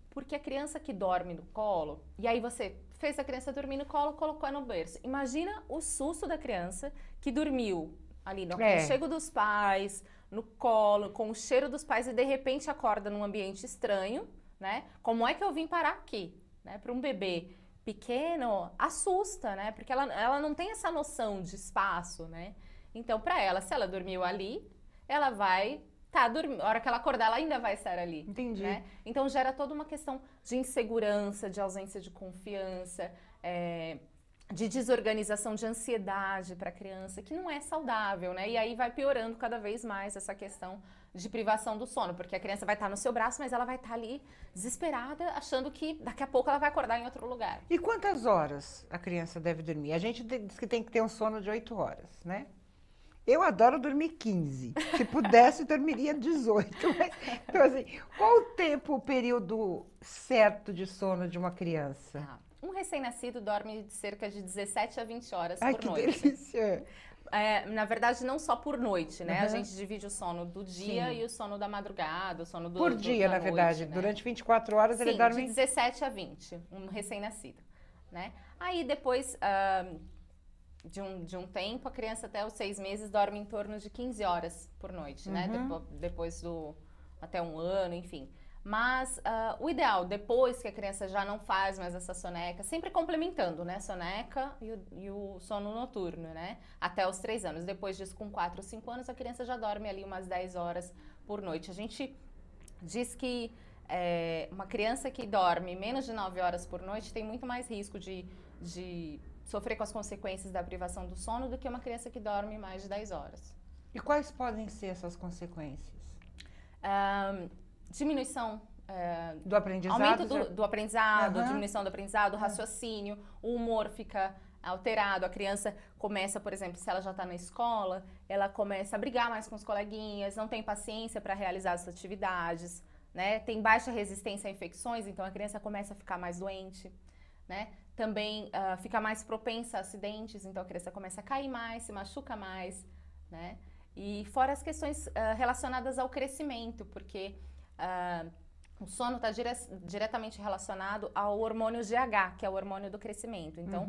Porque a criança que dorme no colo, e aí você fez a criança dormir no colo, colocou no berço. Imagina o susto da criança que dormiu ali no aconchego dos pais, no colo, com o cheiro dos pais e de repente acorda num ambiente estranho, né? Como é que eu vim parar aqui? Né? Para um bebê pequeno, assusta, né? Porque ela não tem essa noção de espaço, né? Então, para ela, se ela dormiu ali, ela vai dormindo. A hora que ela acordar, ela ainda vai estar ali. Entendi. Né? Então, gera toda uma questão de insegurança, de ausência de confiança, de desorganização, de ansiedade para a criança, que não é saudável, né? E aí vai piorando cada vez mais essa questão de privação do sono, porque a criança vai estar no seu braço, mas ela vai estar ali desesperada, achando que daqui a pouco ela vai acordar em outro lugar. E quantas horas a criança deve dormir? A gente diz que tem que ter um sono de 8 horas, né? Eu adoro dormir 15. Se pudesse, dormiria 18. Mas, então, assim, qual o tempo, o período certo de sono de uma criança? Um recém-nascido dorme de cerca de 17 a 20 horas Ai, por que noite. delícia! Na verdade, não só por noite, né? A gente divide o sono do dia e o sono da madrugada, o sono do Por dia, da na verdade. noite, né? Durante 24 horas ele dorme... de 17 a 20, um recém-nascido, né? Aí, depois de um tempo, a criança até os 6 meses dorme em torno de 15 horas por noite, né? Depois até um ano, enfim. Mas o ideal, depois que a criança já não faz mais essa soneca, sempre complementando, né? Soneca e o sono noturno, né? Até os 3 anos. Depois disso, com 4 ou 5 anos, a criança já dorme ali umas 10 horas por noite. A gente diz que uma criança que dorme menos de 9 horas por noite tem muito mais risco de sofrer com as consequências da privação do sono do que uma criança que dorme mais de 10 horas. E quais podem ser essas consequências? Diminuição do aprendizado? Aumento do aprendizado, diminuição do aprendizado, raciocínio, o humor fica alterado, a criança começa, por exemplo, se ela já está na escola, ela começa a brigar mais com os coleguinhas, não tem paciência para realizar as atividades, né? Tem baixa resistência a infecções, então a criança começa a ficar mais doente, né? também fica mais propensa a acidentes, então a criança começa a cair mais, se machuca mais, né? E fora as questões relacionadas ao crescimento, porque o sono está diretamente relacionado ao hormônio GH, que é o hormônio do crescimento. Então,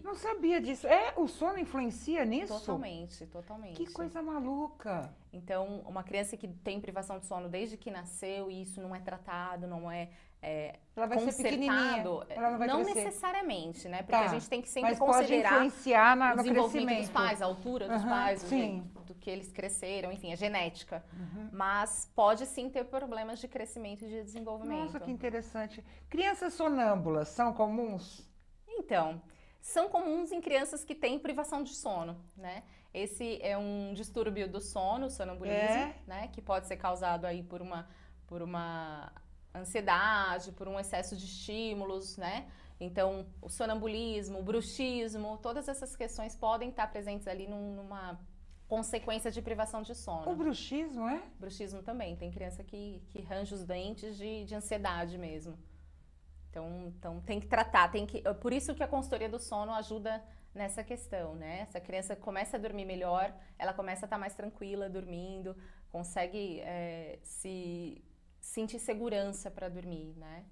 Não sabia disso. O sono influencia nisso? Totalmente, totalmente. Que coisa maluca. Então, uma criança que tem privação de sono desde que nasceu e isso não é tratado, não é ela vai ser pequenininha. Ela não vai não crescer. necessariamente, né? Porque a gente tem que sempre Mas considerar pode influenciar o no desenvolvimento crescimento dos pais, a altura dos pais, sim. do que eles cresceram, enfim, a genética. Mas pode sim ter problemas de crescimento e de desenvolvimento. Nossa, que interessante. Crianças sonâmbulas são comuns? Então, são comuns em crianças que têm privação de sono, né? Esse é um distúrbio do sono, o sonambulismo, né? Que pode ser causado aí por uma ansiedade, por um excesso de estímulos, né? Então, o sonambulismo, o bruxismo, todas essas questões podem estar presentes ali numa consequência de privação de sono. O bruxismo, é? Bruxismo também. Tem criança que range os dentes de ansiedade mesmo. Então tem que tratar, por isso que a consultoria do sono ajuda nessa questão, né? Essa criança começa a dormir melhor, ela começa a estar mais tranquila dormindo, consegue se sentir segurança para dormir, né?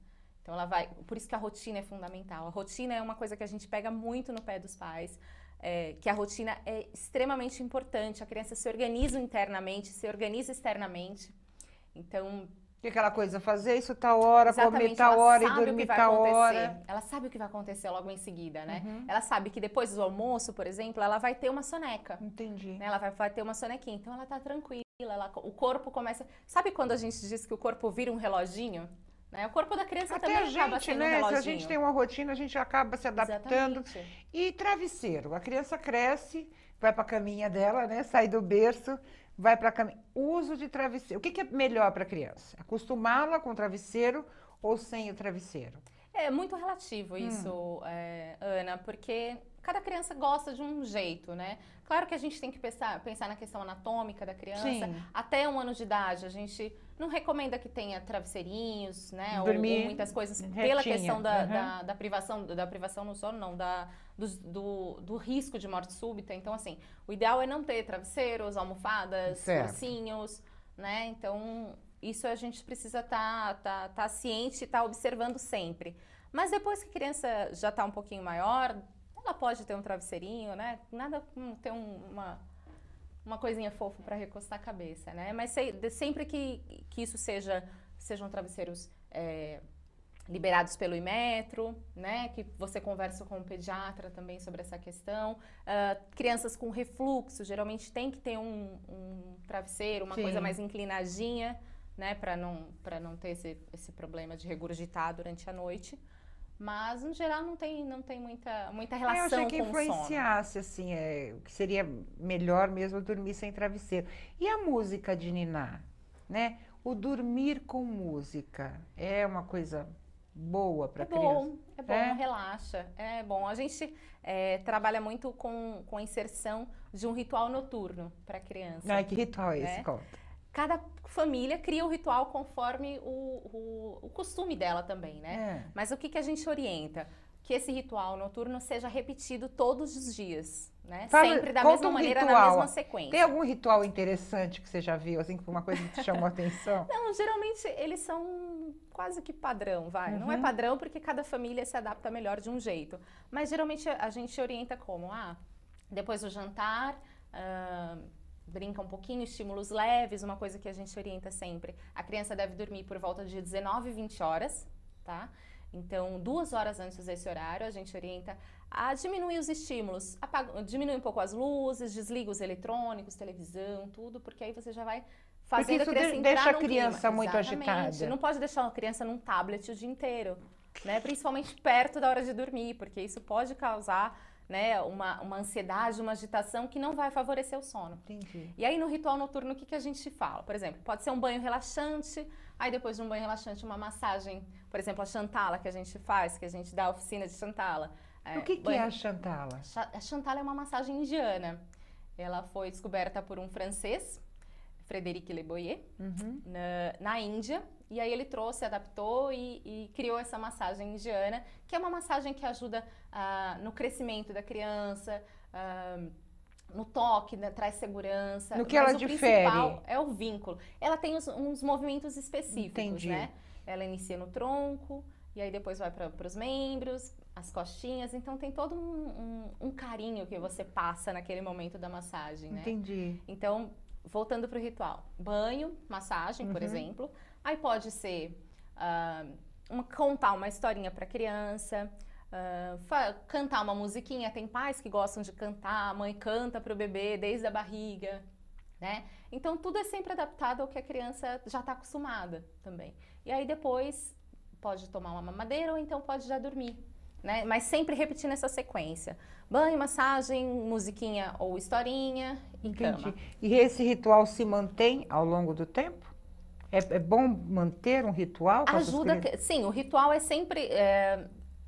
Então por isso que a rotina é fundamental. A rotina é uma coisa que a gente pega muito no pé dos pais, que a rotina é extremamente importante. A criança se organiza internamente, se organiza externamente. Então, que aquela coisa, fazer isso tal hora, exatamente, comer tal hora e dormir tal hora. Ela sabe o que vai acontecer logo em seguida, né? Ela sabe que depois do almoço, por exemplo, ela vai ter uma soneca. Entendi. Né? Ela vai ter uma sonequinha, então ela tá tranquila, o corpo começa... Sabe quando a gente diz que o corpo vira um reloginho? Né? O corpo da criança até também acaba sendo um reloginho. Se a gente tem uma rotina, a gente acaba se adaptando. Exatamente. E travesseiro, a criança cresce, vai para a caminha dela, né? Sai do berço, vai para a caminha. Uso de travesseiro. O que é melhor para a criança? Acostumá-la com o travesseiro ou sem o travesseiro? É muito relativo isso, Ana, porque cada criança gosta de um jeito, né? Claro que a gente tem que pensar na questão anatômica da criança. Sim. Até 1 ano de idade, a gente não recomenda que tenha travesseirinhos, né? Dormir ou muitas coisas retinha. pela questão da privação no sono, não, do risco de morte súbita. Então, assim, o ideal é não ter travesseiros, almofadas, ursinhos, né? Então, isso a gente precisa tá ciente e tá observando sempre. Mas depois que a criança já está um pouquinho maior, ela pode ter um travesseirinho, né? Nada ter uma coisinha fofa para recostar a cabeça, né? Mas sempre que isso sejam travesseiros liberados pelo Inmetro, né? Que você conversa com o pediatra também sobre essa questão. Crianças com refluxo, geralmente tem que ter um travesseiro, uma coisa mais inclinadinha, né? Para não ter esse problema de regurgitar durante a noite. Mas, no geral, não tem muita relação com o sono. Eu achei que influenciasse, assim, que seria melhor mesmo dormir sem travesseiro. E a música de ninar, né? O dormir com música é uma coisa boa para a criança? É bom, relaxa, é bom. A gente trabalha muito com a inserção de um ritual noturno para a criança. Que ritual é esse? Conta. Cada família cria o ritual conforme o costume dela também, né? Mas o que a gente orienta? Que esse ritual noturno seja repetido todos os dias, né? Sempre da mesma maneira, na mesma sequência. Tem algum ritual interessante que você já viu, assim, uma coisa que te chamou a atenção? Não, geralmente eles são quase que padrão, vai. Não é padrão porque cada família se adapta melhor de um jeito. Mas geralmente a gente orienta como? Depois do jantar... brinca um pouquinho, estímulos leves, uma coisa que a gente orienta sempre. A criança deve dormir por volta de 19 e 20 horas, tá? Então, 2 horas antes desse horário, a gente orienta a diminuir os estímulos. Diminui um pouco as luzes, desliga os eletrônicos, televisão, tudo, porque aí você já vai fazendo a criança entrar deixa a num criança clima. muito agitada. Não pode deixar uma criança num tablet o dia inteiro, né? Principalmente perto da hora de dormir, porque isso pode causar... né, uma ansiedade, uma agitação que não vai favorecer o sono. Entendi. E aí no ritual noturno o que a gente fala? Por exemplo, pode ser um banho relaxante, aí depois de um banho relaxante uma massagem, por exemplo, a Chantala que a gente faz, que a gente dá a oficina de Chantala. O que é a Chantala? A Chantala é uma massagem indiana. Ela foi descoberta por um francês, Frederic Leboyer, na Índia. E aí ele trouxe, adaptou e criou essa massagem indiana, que é uma massagem que ajuda no crescimento da criança, no toque, né, traz segurança. No que ela difere? O principal é o vínculo. Ela tem uns movimentos específicos, Entendi. né? Ela inicia no tronco, e aí depois vai para os membros, as costinhas. Então tem todo um carinho que você passa naquele momento da massagem, né? Entendi. Então, voltando para o ritual. Banho, massagem, por exemplo. Aí pode ser contar uma historinha para a criança, cantar uma musiquinha. Tem pais que gostam de cantar, a mãe canta para o bebê desde a barriga, né? Então tudo é sempre adaptado ao que a criança já está acostumada também. E aí depois pode tomar uma mamadeira ou então pode já dormir, né? Mas sempre repetindo essa sequência. Banho, massagem, musiquinha ou historinha e cama. E esse ritual se mantém ao longo do tempo? É bom manter um ritual? Ajuda, sim, o ritual é sempre...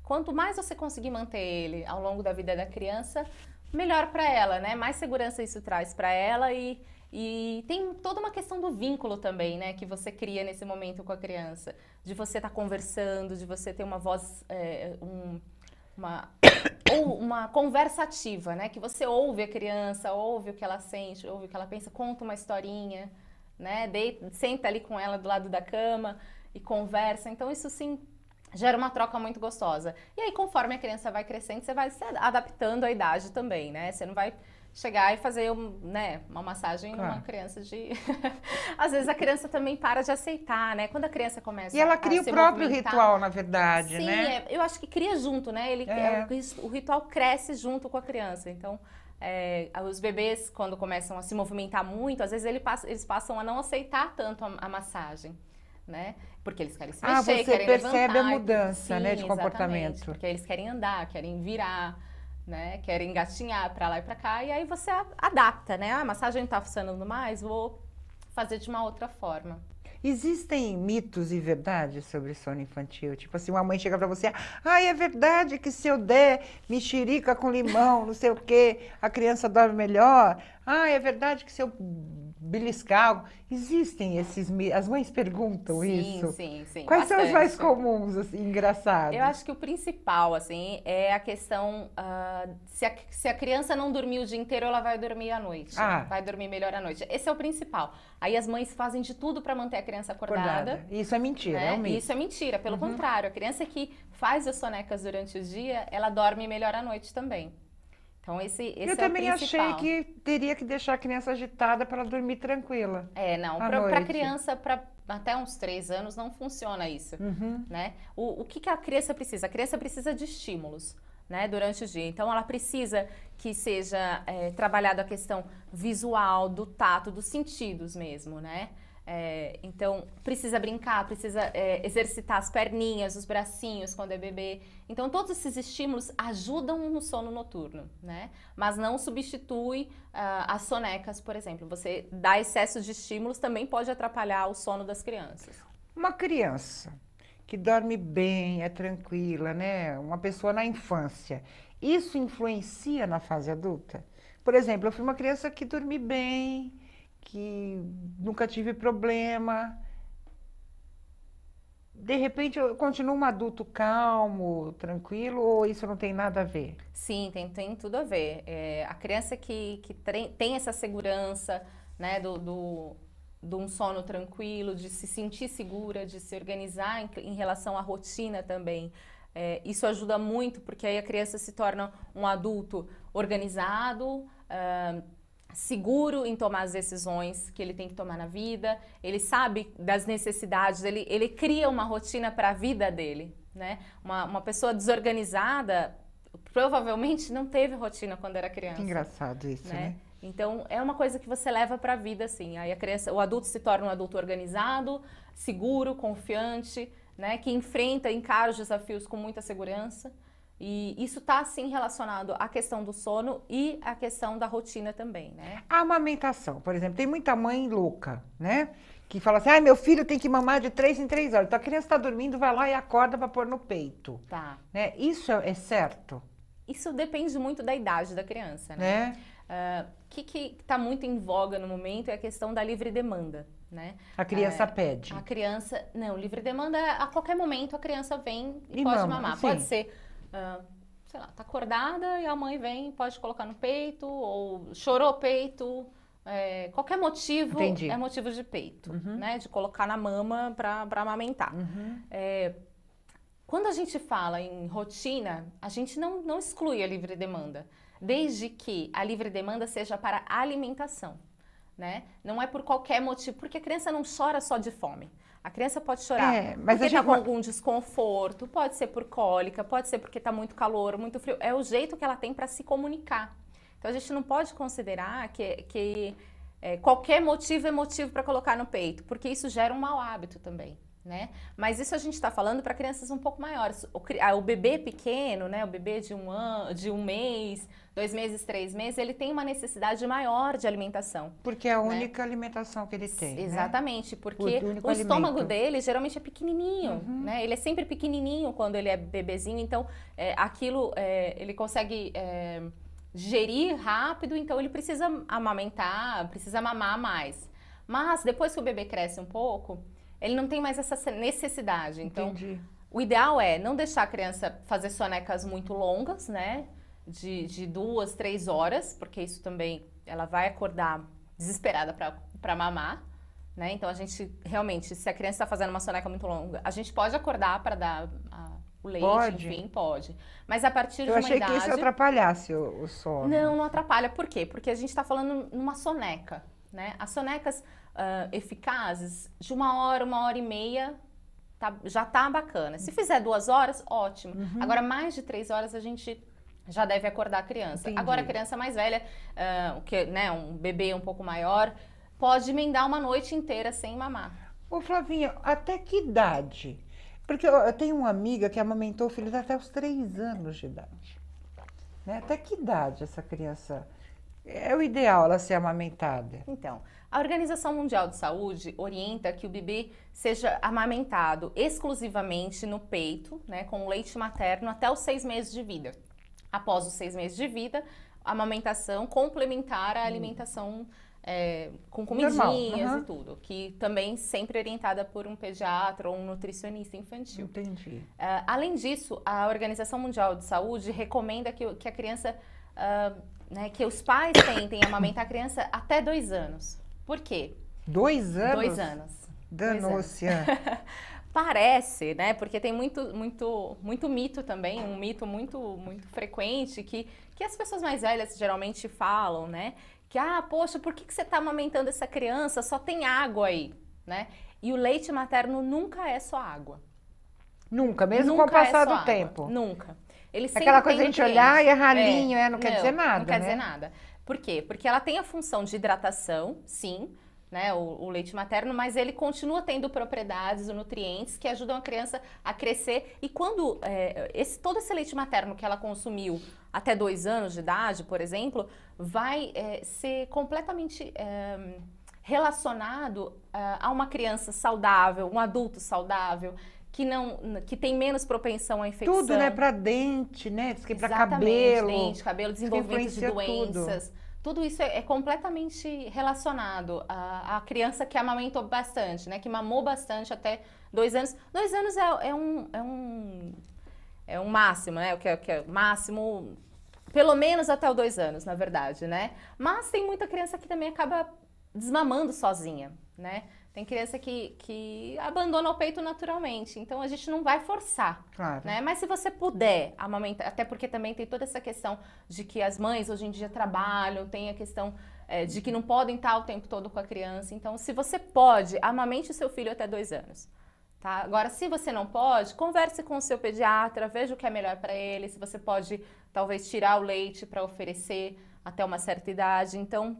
quanto mais você conseguir manter ele ao longo da vida da criança, melhor para ela, né? Mais segurança isso traz para ela e tem toda uma questão do vínculo também, né? Que você cria nesse momento com a criança. De você estar conversando, de você ter uma voz... uma conversa ativa, né? Que você ouve a criança, ouve o que ela sente, ouve o que ela pensa, conta uma historinha, né? Senta ali com ela do lado da cama e conversa. Então isso sim gera uma troca muito gostosa. E aí conforme a criança vai crescendo, você vai se adaptando à idade também, né? Você não vai chegar e fazer uma massagem numa criança de... Às vezes a criança também para de aceitar, né? Quando a criança começa a E ela cria o próprio ritual, na verdade, sim, né? Eu acho que cria junto, né? O ritual cresce junto com a criança. Então, os bebês, quando começam a se movimentar muito, às vezes eles passam a não aceitar tanto a massagem, né? Porque eles querem se mexer, querem levantar. Você percebe a mudança, sim, né, de comportamento. Porque eles querem andar, querem virar, né? Querem engatinhar para lá e para cá, e aí você adapta, né? A massagem não está funcionando mais, vou fazer de uma outra forma. Existem mitos e verdades sobre sono infantil? Tipo assim, uma mãe chega para você, é verdade que se eu der mexerica com limão, não sei o quê, a criança dorme melhor? É verdade que se eu beliscar... Existem esses mitos? As mães perguntam isso? Sim. Quais bastante. são os mais comuns, assim, engraçados? Eu acho que o principal, assim, é a questão... se a criança não dormir o dia inteiro, ela vai dormir à noite. Vai dormir melhor à noite. Esse é o principal. Aí as mães fazem de tudo para manter a criança acordada. Isso é mentira, né? é um mito. Isso é mentira. Pelo contrário, a criança que faz as sonecas durante o dia, ela dorme melhor à noite também. Então, esse é o principal. Eu também achei que teria que deixar a criança agitada para ela dormir tranquila. Não. Para criança, até uns 3 anos, não funciona isso. Né? O que a criança precisa? A criança precisa de estímulos, né, durante o dia. Então, ela precisa que seja trabalhada a questão visual, do tato, dos sentidos mesmo, né? Então, precisa brincar, precisa exercitar as perninhas, os bracinhos quando é bebê. Então, todos esses estímulos ajudam no sono noturno, né? Mas não substitui as sonecas, por exemplo. Você dá excesso de estímulos também pode atrapalhar o sono das crianças. Uma criança que dorme bem, é tranquila, né? Uma pessoa na infância, isso influencia na fase adulta? Por exemplo, eu fui uma criança que dormi bem, que nunca tive problema. De repente, eu continuo um adulto calmo, tranquilo, ou isso não tem nada a ver? Sim, tem tudo a ver. A criança que tem essa segurança, né, de um sono tranquilo, de se sentir segura, de se organizar em relação à rotina também. Isso ajuda muito, porque aí a criança se torna um adulto organizado, seguro em tomar as decisões que ele tem que tomar na vida, ele sabe das necessidades, ele cria uma rotina para a vida dele, né? Uma pessoa desorganizada provavelmente não teve rotina quando era criança. Que engraçado isso, né? Então, é uma coisa que você leva para a vida, assim. Aí o adulto se torna um adulto organizado, seguro, confiante, né? Que encara os desafios com muita segurança. E isso está, sim, relacionado à questão do sono e à questão da rotina também, né? A amamentação, por exemplo, tem muita mãe louca, né? Que fala assim, meu filho tem que mamar de 3 em 3 horas. Então, a criança está dormindo, vai lá e acorda para pôr no peito. Tá. Né? Isso é certo? Isso depende muito da idade da criança, né? O que está muito em voga no momento é a questão da livre demanda, né? A criança pede. A criança, não, livre demanda, a qualquer momento a criança vem e pode mama, mamar. sim. Pode ser, sei lá, tá acordada e a mãe vem, pode colocar no peito, ou chorou o peito, qualquer motivo. Entendi. É motivo de peito, né? De colocar na mama para amamentar. Quando a gente fala em rotina, a gente não exclui a livre demanda, desde que a livre demanda seja para alimentação, né? Não é por qualquer motivo, porque a criança não chora só de fome. A criança pode chorar mas porque está com algum desconforto, pode ser por cólica, pode ser porque está muito calor, muito frio. É o jeito que ela tem para se comunicar. Então a gente não pode considerar que qualquer motivo é motivo para colocar no peito, porque isso gera um mau hábito também. Né? Mas isso a gente está falando para crianças um pouco maiores. O bebê pequeno, né? O bebê de um mês, 2 meses, 3 meses, ele tem uma necessidade maior de alimentação. Porque é a única alimentação que ele tem. Exatamente, né? porque o estômago dele geralmente é pequenininho, né? Ele é sempre pequenininho quando ele é bebezinho, então aquilo ele consegue digerir rápido, então ele precisa amamentar, precisa mamar mais. Mas depois que o bebê cresce um pouco, ele não tem mais essa necessidade. Então, o ideal é não deixar a criança fazer sonecas muito longas, né? De 2, 3 horas, porque isso também, ela vai acordar desesperada para mamar, né? Então, a gente, realmente, se a criança está fazendo uma soneca muito longa, a gente pode acordar para dar o leite, enfim, pode. Mas a partir de uma idade... Eu achei que isso atrapalhasse o sono. Não atrapalha. Por quê? Porque a gente está falando numa soneca, né? As sonecas eficazes, de 1 hora, 1h30, já tá bacana. Se fizer 2 horas, ótimo. Agora, mais de 3 horas, a gente já deve acordar a criança. Entendi. Agora, a criança mais velha, né, um bebê um pouco maior, pode emendar uma noite inteira sem mamar. Ô, Flavinha, até que idade? Porque eu tenho uma amiga que amamentou o filho até os 3 anos de idade. Né? Até que idade essa criança... É o ideal ela ser amamentada? Então, a Organização Mundial de Saúde orienta que o bebê seja amamentado exclusivamente no peito, né, com leite materno até os 6 meses de vida. Após os 6 meses de vida, a amamentação complementar a alimentação com comidinhas e tudo, que também sempre orientada por um pediatra ou um nutricionista infantil. Entendi. Além disso, a Organização Mundial de Saúde recomenda que a criança... né, que os pais tentem amamentar a criança até 2 anos. Por quê? 2 anos? 2 anos. Danou-se. Parece, né? Porque tem muito mito também, um mito muito frequente que as pessoas mais velhas geralmente falam, né? Que, poxa, por que você está amamentando essa criança? Só tem água aí, né? E o leite materno nunca é só água. Nunca, mesmo com o passar do tempo? Nunca. Ele Aquela coisa de a gente olhar e é ralinho, não quer dizer nada, Não quer dizer nada. Por quê? Porque ela tem a função de hidratação, sim, né, o leite materno, mas ele continua tendo propriedades, nutrientes que ajudam a criança a crescer. E quando todo esse leite materno que ela consumiu até 2 anos de idade, por exemplo, vai ser completamente relacionado a uma criança saudável, um adulto saudável, que tem menos propensão à infecção. Tudo, né? Para dente, né? Diz que para cabelo. Dente, cabelo, desenvolvimento de doenças. Tudo isso é completamente relacionado à criança que amamentou bastante, né? Que mamou bastante até 2 anos. 2 anos é um máximo, né? O que é máximo, pelo menos até os 2 anos, na verdade, né? Mas tem muita criança que também acaba desmamando sozinha, né? Tem criança que abandona o peito naturalmente, então a gente não vai forçar, claro, né? Mas se você puder amamentar, até porque também tem toda essa questão de que as mães hoje em dia trabalham, tem a questão de que não podem estar o tempo todo com a criança, então se você pode, amamente o seu filho até 2 anos, tá? Agora, se você não pode, converse com o seu pediatra, veja o que é melhor para ele, se você pode talvez tirar o leite para oferecer até uma certa idade, então,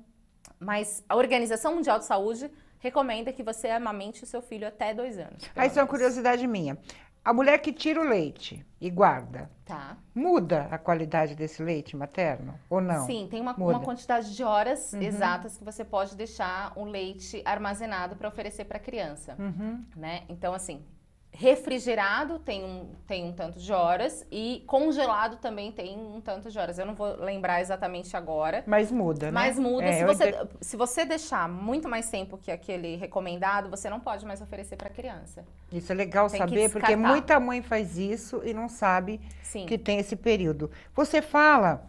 mas a Organização Mundial de Saúde recomenda que você amamente o seu filho até 2 anos. Isso é uma curiosidade minha. A mulher que tira o leite e guarda, muda a qualidade desse leite materno ou não? Sim, tem uma quantidade de horas exatas que você pode deixar o leite armazenado para oferecer para a criança, né? Então, assim, refrigerado tem um tanto de horas e congelado também tem um tanto de horas. Eu não vou lembrar exatamente agora. Mas muda, né? Mas muda. Se você deixar muito mais tempo que aquele recomendado, você não pode mais oferecer para a criança. Isso é legal saber, porque muita mãe faz isso e não sabe que tem esse período. Você fala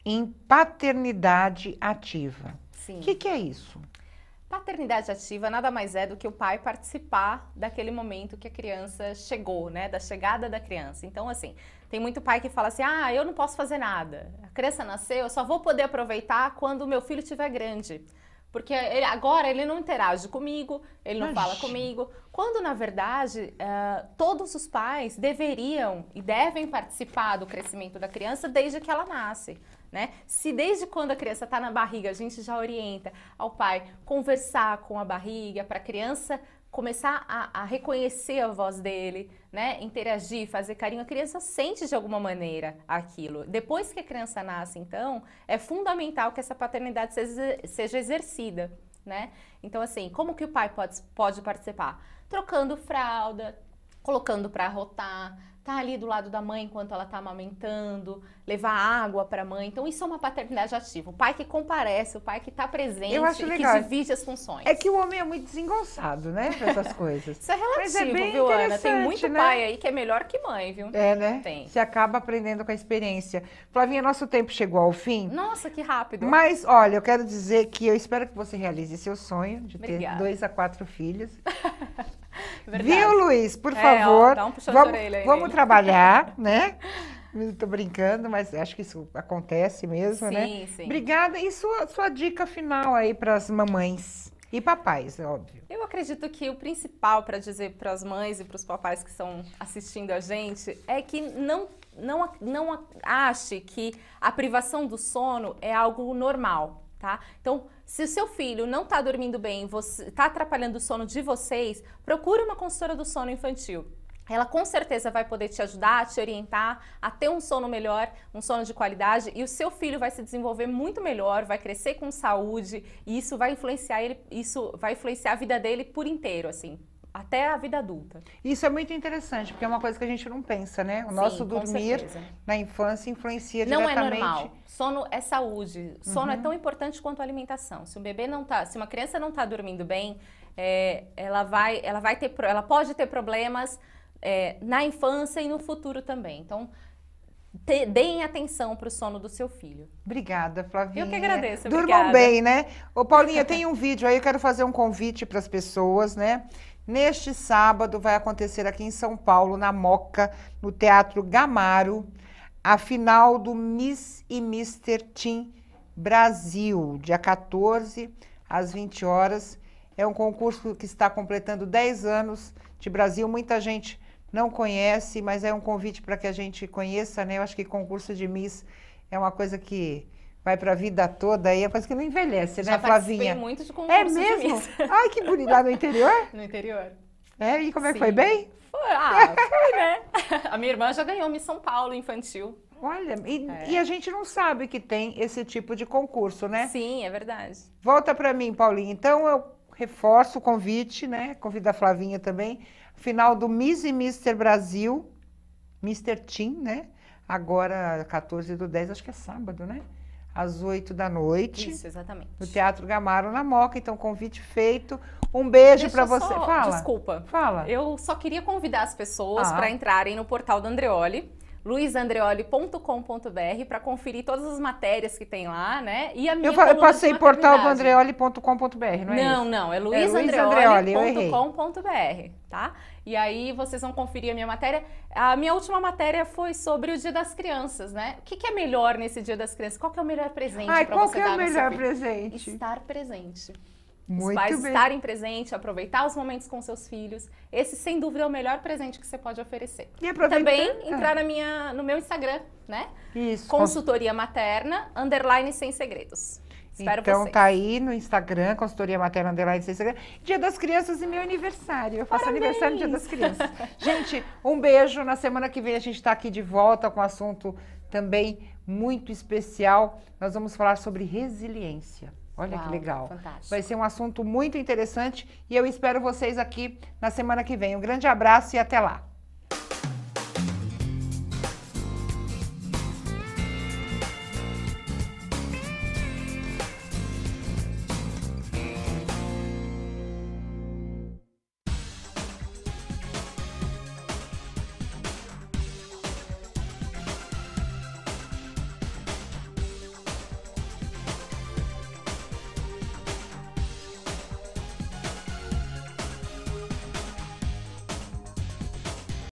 em paternidade ativa. Sim. O que é isso? Paternidade ativa nada mais é do que o pai participar daquele momento que a criança chegou, né? Da chegada da criança. Então, assim, tem muito pai que fala assim, eu não posso fazer nada. A criança nasceu, eu só vou poder aproveitar quando o meu filho estiver grande. Porque agora ele não interage comigo, ele não fala comigo. Quando, na verdade, todos os pais deveriam e devem participar do crescimento da criança desde que ela nasce. Né? Se desde quando a criança está na barriga, a gente já orienta ao pai conversar com a barriga, para a criança começar a reconhecer a voz dele, né? Interagir, fazer carinho, a criança sente de alguma maneira aquilo. Depois que a criança nasce, então, é fundamental que essa paternidade seja exercida, né? Então, assim, como que o pai pode participar? Trocando fralda, colocando para arrotar, tá ali do lado da mãe enquanto ela tá amamentando, levar água para a mãe. Então, isso é uma paternidade ativa. O pai que comparece, o pai que tá presente e que divide as funções. É que o homem é muito desengonçado, né, para essas coisas. Isso é relativo, mas é bem viu, Ana? Tem muito né? pai aí que é melhor que mãe, viu? É, né? Tem. Você acaba aprendendo com a experiência. Flavinha, nosso tempo chegou ao fim. Nossa, que rápido. Mas, olha, eu quero dizer que eu espero que você realize seu sonho de ter 2 a 4 filhos. Verdade. Viu, Luiz? Por favor, dá um puxão de orelha aí, vamos trabalhar, né? Estou brincando, mas acho que isso acontece mesmo, né? Sim, sim. Obrigada. E sua dica final aí para as mamães e papais, é óbvio. Eu acredito que o principal para dizer para as mães e para os papais que estão assistindo a gente é que não ache que a privação do sono é algo normal. Tá? Então, se o seu filho não está dormindo bem, está atrapalhando o sono de vocês, procure uma consultora do sono infantil. Ela com certeza vai poder te ajudar, te orientar a ter um sono melhor, um sono de qualidade, e o seu filho vai se desenvolver muito melhor, vai crescer com saúde, e isso vai influenciar a vida dele por inteiro, assim. Até a vida adulta. Isso é muito interessante, porque é uma coisa que a gente não pensa, né? O nosso dormir na infância influencia diretamente. Não é normal. Sono é saúde. Sono é tão importante quanto a alimentação. Se uma criança não está dormindo bem, ela pode ter problemas na infância e no futuro também. Então, deem atenção para o sono do seu filho. Obrigada, Flavinha. Eu que agradeço, Durmam bem, né? Ô, Paulinha, tem um vídeo aí, eu quero fazer um convite para as pessoas, né? Neste sábado vai acontecer aqui em São Paulo, na Moca, no Teatro Gamaro, a final do Miss e Mr. Teen Brasil, dia 14 às 20 horas. É um concurso que está completando 10 anos de Brasil. Muita gente não conhece, mas é um convite para que a gente conheça, né? Eu acho que concurso de Miss é uma coisa que vai para a vida toda aí, é coisa que não envelhece, né, Flavinha? Já muito de concurso de mesmo? Miss. Ai, que bonito. Lá no interior? No interior. É, e como é que foi? Bem? Foi, né? A minha irmã já ganhou Miss São Paulo infantil. Olha, e a gente não sabe que tem esse tipo de concurso, né? Sim, é verdade. Volta para mim, Paulinha. Então, eu reforço o convite, né? Convido a Flavinha também. Final do Miss e Mr. Brasil, Mr. Teen, né? Agora, 14/10, acho que é sábado, né? Às 8 da noite. Isso, exatamente. No Teatro Gamaro, na Moca. Então, convite feito. Um beijo para você. Fala. Desculpa. Fala. Eu só queria convidar as pessoas para entrarem no portal do Andreoli, luizandreoli.com.br, para conferir todas as matérias que tem lá, né? E a minha eu passei portal do andreoli.com.br, não é isso? Não, é luizandreoli.com.br, tá? E aí vocês vão conferir a minha matéria. A minha última matéria foi sobre o Dia das Crianças, né? O que é melhor nesse Dia das Crianças? Qual que é o melhor presente para você dar? Qual que é o melhor presente? Estar presente. Muito Os pais bem. estarem presentes, aproveitar os momentos com seus filhos. Esse, sem dúvida, é o melhor presente que você pode oferecer. E também entrar no meu Instagram, né? Isso. Consultoria Materna, _sem segredos. Espero então vocês. Tá aí no Instagram, Consultoria Materna _ sem segredos. Dia das Crianças e meu aniversário. Eu faço aniversário no Dia das Crianças. Gente, um beijo. Na semana que vem a gente está aqui de volta com um assunto também muito especial. Nós vamos falar sobre resiliência. Olha que legal. Fantástico. Vai ser um assunto muito interessante e eu espero vocês aqui na semana que vem. Um grande abraço e até lá.